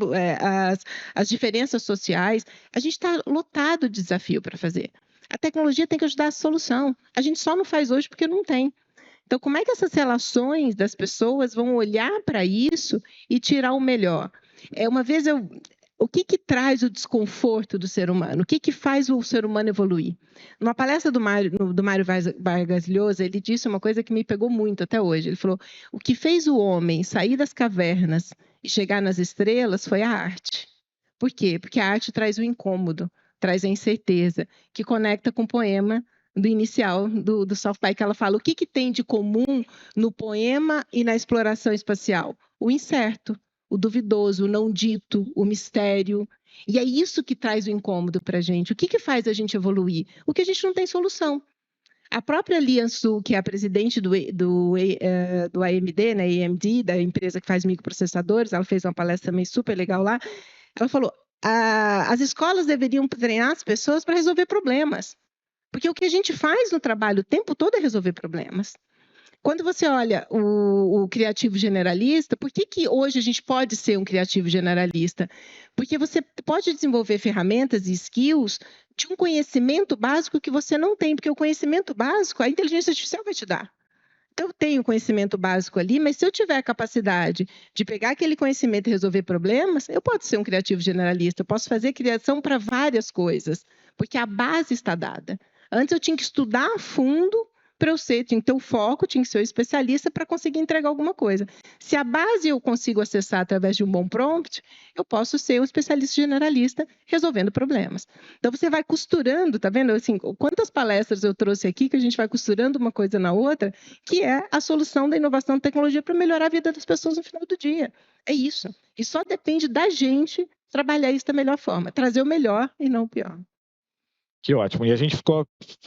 as diferenças sociais? A gente está lotado de desafio para fazer. A tecnologia tem que ajudar a solução. A gente só não faz hoje porque não tem. Então, como é que essas relações das pessoas vão olhar para isso e tirar o melhor? Uma vez o que traz o desconforto do ser humano? O que faz o ser humano evoluir? Numa palestra do Mário Vargas Llosa, ele disse uma coisa que me pegou muito até hoje. Ele falou, o que fez o homem sair das cavernas e chegar nas estrelas foi a arte. Por quê? Porque a arte traz o incômodo, traz a incerteza, que conecta com o poema do inicial do South By, que ela fala, o que tem de comum no poema e na exploração espacial? O incerto. O duvidoso, o não dito, o mistério. E é isso que traz o incômodo para a gente. O que faz a gente evoluir? O que a gente não tem solução. A própria Lian Su, que é a presidente do AMD, né, AMD, da empresa que faz microprocessadores, ela fez uma palestra também super legal lá, ela falou, As escolas deveriam treinar as pessoas para resolver problemas. Porque o que a gente faz no trabalho o tempo todo é resolver problemas. Quando você olha o criativo generalista, por que hoje a gente pode ser um criativo generalista? Porque você pode desenvolver ferramentas e skills de um conhecimento básico que você não tem, porque o conhecimento básico a inteligência artificial vai te dar. Então, eu tenho conhecimento básico ali, mas se eu tiver a capacidade de pegar aquele conhecimento e resolver problemas, eu posso ser um criativo generalista, eu posso fazer criação para várias coisas, porque a base está dada. Antes eu tinha que estudar a fundo para eu ser, tinha que ter o foco, tinha que ser o especialista para conseguir entregar alguma coisa. Se a base eu consigo acessar através de um bom prompt, eu posso ser um especialista generalista resolvendo problemas. Então, você vai costurando, tá vendo? Assim, quantas palestras eu trouxe aqui que a gente vai costurando uma coisa na outra, que é a solução da inovação da tecnologia para melhorar a vida das pessoas no final do dia. É isso. E só depende da gente trabalhar isso da melhor forma, trazer o melhor e não o pior. Que ótimo. E a gente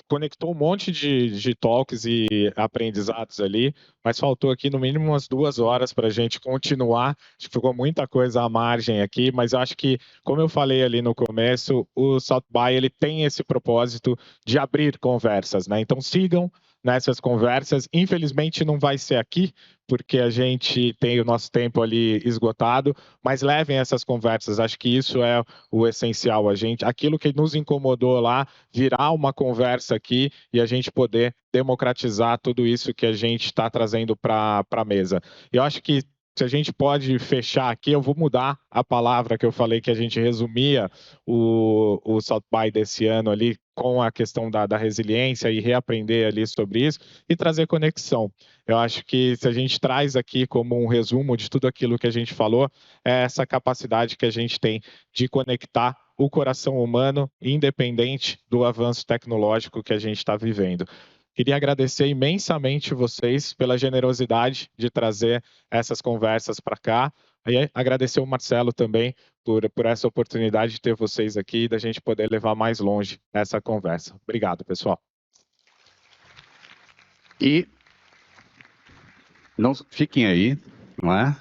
conectou um monte de talks e aprendizados ali, mas faltou aqui no mínimo umas 2 horas para a gente continuar. Acho que ficou muita coisa à margem aqui, mas eu acho que, como eu falei ali no começo, o South by ele tem esse propósito de abrir conversas, né? Então sigam nessas conversas. Infelizmente não vai ser aqui, porque a gente tem o nosso tempo ali esgotado, mas levem essas conversas. Acho que isso é o essencial. Aquilo que nos incomodou lá, virar uma conversa aqui e a gente poder democratizar tudo isso que a gente está trazendo para a mesa. Eu acho que se a gente pode fechar aqui, eu vou mudar a palavra que eu falei que a gente resumia o South by desse ano ali com a questão da resiliência e reaprender ali sobre isso e trazer conexão. Eu acho que se a gente traz aqui como um resumo de tudo aquilo que a gente falou, é essa capacidade que a gente tem de conectar o coração humano, independente do avanço tecnológico que a gente está vivendo. Queria agradecer imensamente vocês pela generosidade de trazer essas conversas para cá. E agradecer o Marcelo também por essa oportunidade de ter vocês aqui e da gente poder levar mais longe essa conversa. Obrigado, pessoal. E não fiquem aí, não é?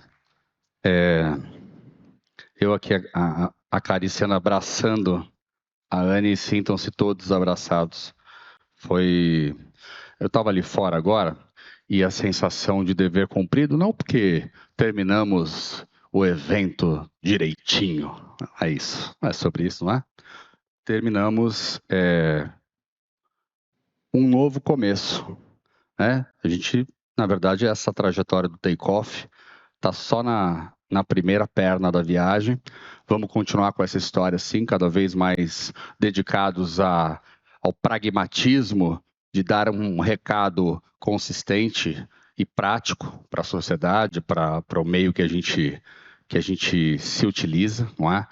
Eu aqui acariciando, abraçando a Anne, e sintam-se todos abraçados. Eu estava ali fora agora e a sensação de dever cumprido, não porque terminamos o evento direitinho, é isso, é sobre isso, não é? Terminamos um novo começo, né? A gente, na verdade, essa trajetória do take-off está só na primeira perna da viagem. Vamos continuar com essa história, sim, cada vez mais dedicados ao pragmatismo de dar um recado consistente e prático para a sociedade, para o meio que a gente se utiliza, não é?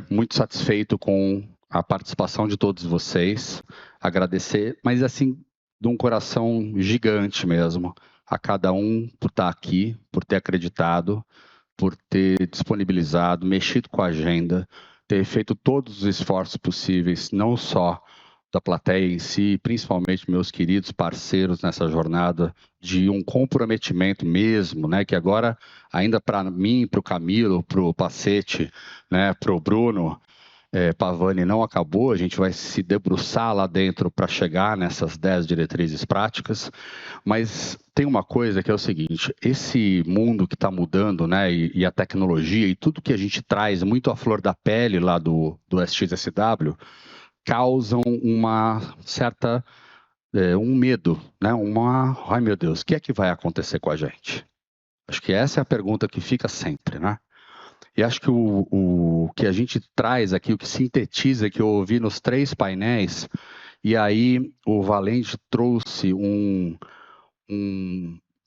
Muito satisfeito com a participação de todos vocês, agradecer, mas assim, de um coração gigante mesmo, a cada um por estar aqui, por ter acreditado, por ter disponibilizado, mexido com a agenda, ter feito todos os esforços possíveis, não só da plateia em si, principalmente meus queridos parceiros nessa jornada, de um comprometimento mesmo, né, que agora, ainda para mim, para o Camilo, para o Pacete, né, para o Bruno Pavani, não acabou, a gente vai se debruçar lá dentro para chegar nessas 10 diretrizes práticas, mas tem uma coisa que é o seguinte, esse mundo que está mudando, né, e a tecnologia e tudo que a gente traz muito à flor da pele lá do SXSW, causam uma certa, um medo, né? Ai meu Deus, o que é que vai acontecer com a gente? Acho que essa é a pergunta que fica sempre, né? E acho que o que a gente traz aqui, o que sintetiza, que eu ouvi nos 3 painéis, e aí o Valente trouxe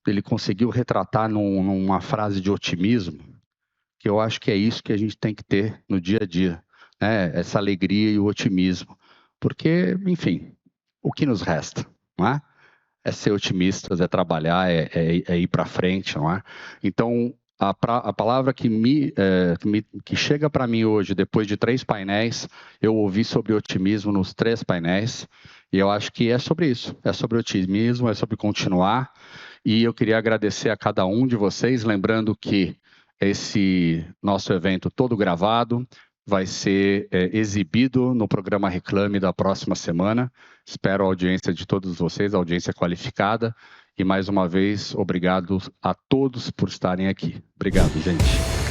ele conseguiu retratar numa frase de otimismo, que eu acho que é isso que a gente tem que ter no dia a dia, né? Essa alegria e o otimismo, porque, enfim, o que nos resta, não é? É ser otimistas, é trabalhar, é ir para frente, não é? Então, a palavra que chega para mim hoje, depois de 3 painéis, eu ouvi sobre otimismo nos 3 painéis, e eu acho que é sobre isso, é sobre otimismo, é sobre continuar, e eu queria agradecer a cada um de vocês, lembrando que esse nosso evento todo gravado, vai ser exibido no programa Reclame da próxima semana. Espero a audiência de todos vocês, a audiência qualificada. E mais uma vez, obrigado a todos por estarem aqui. Obrigado, gente.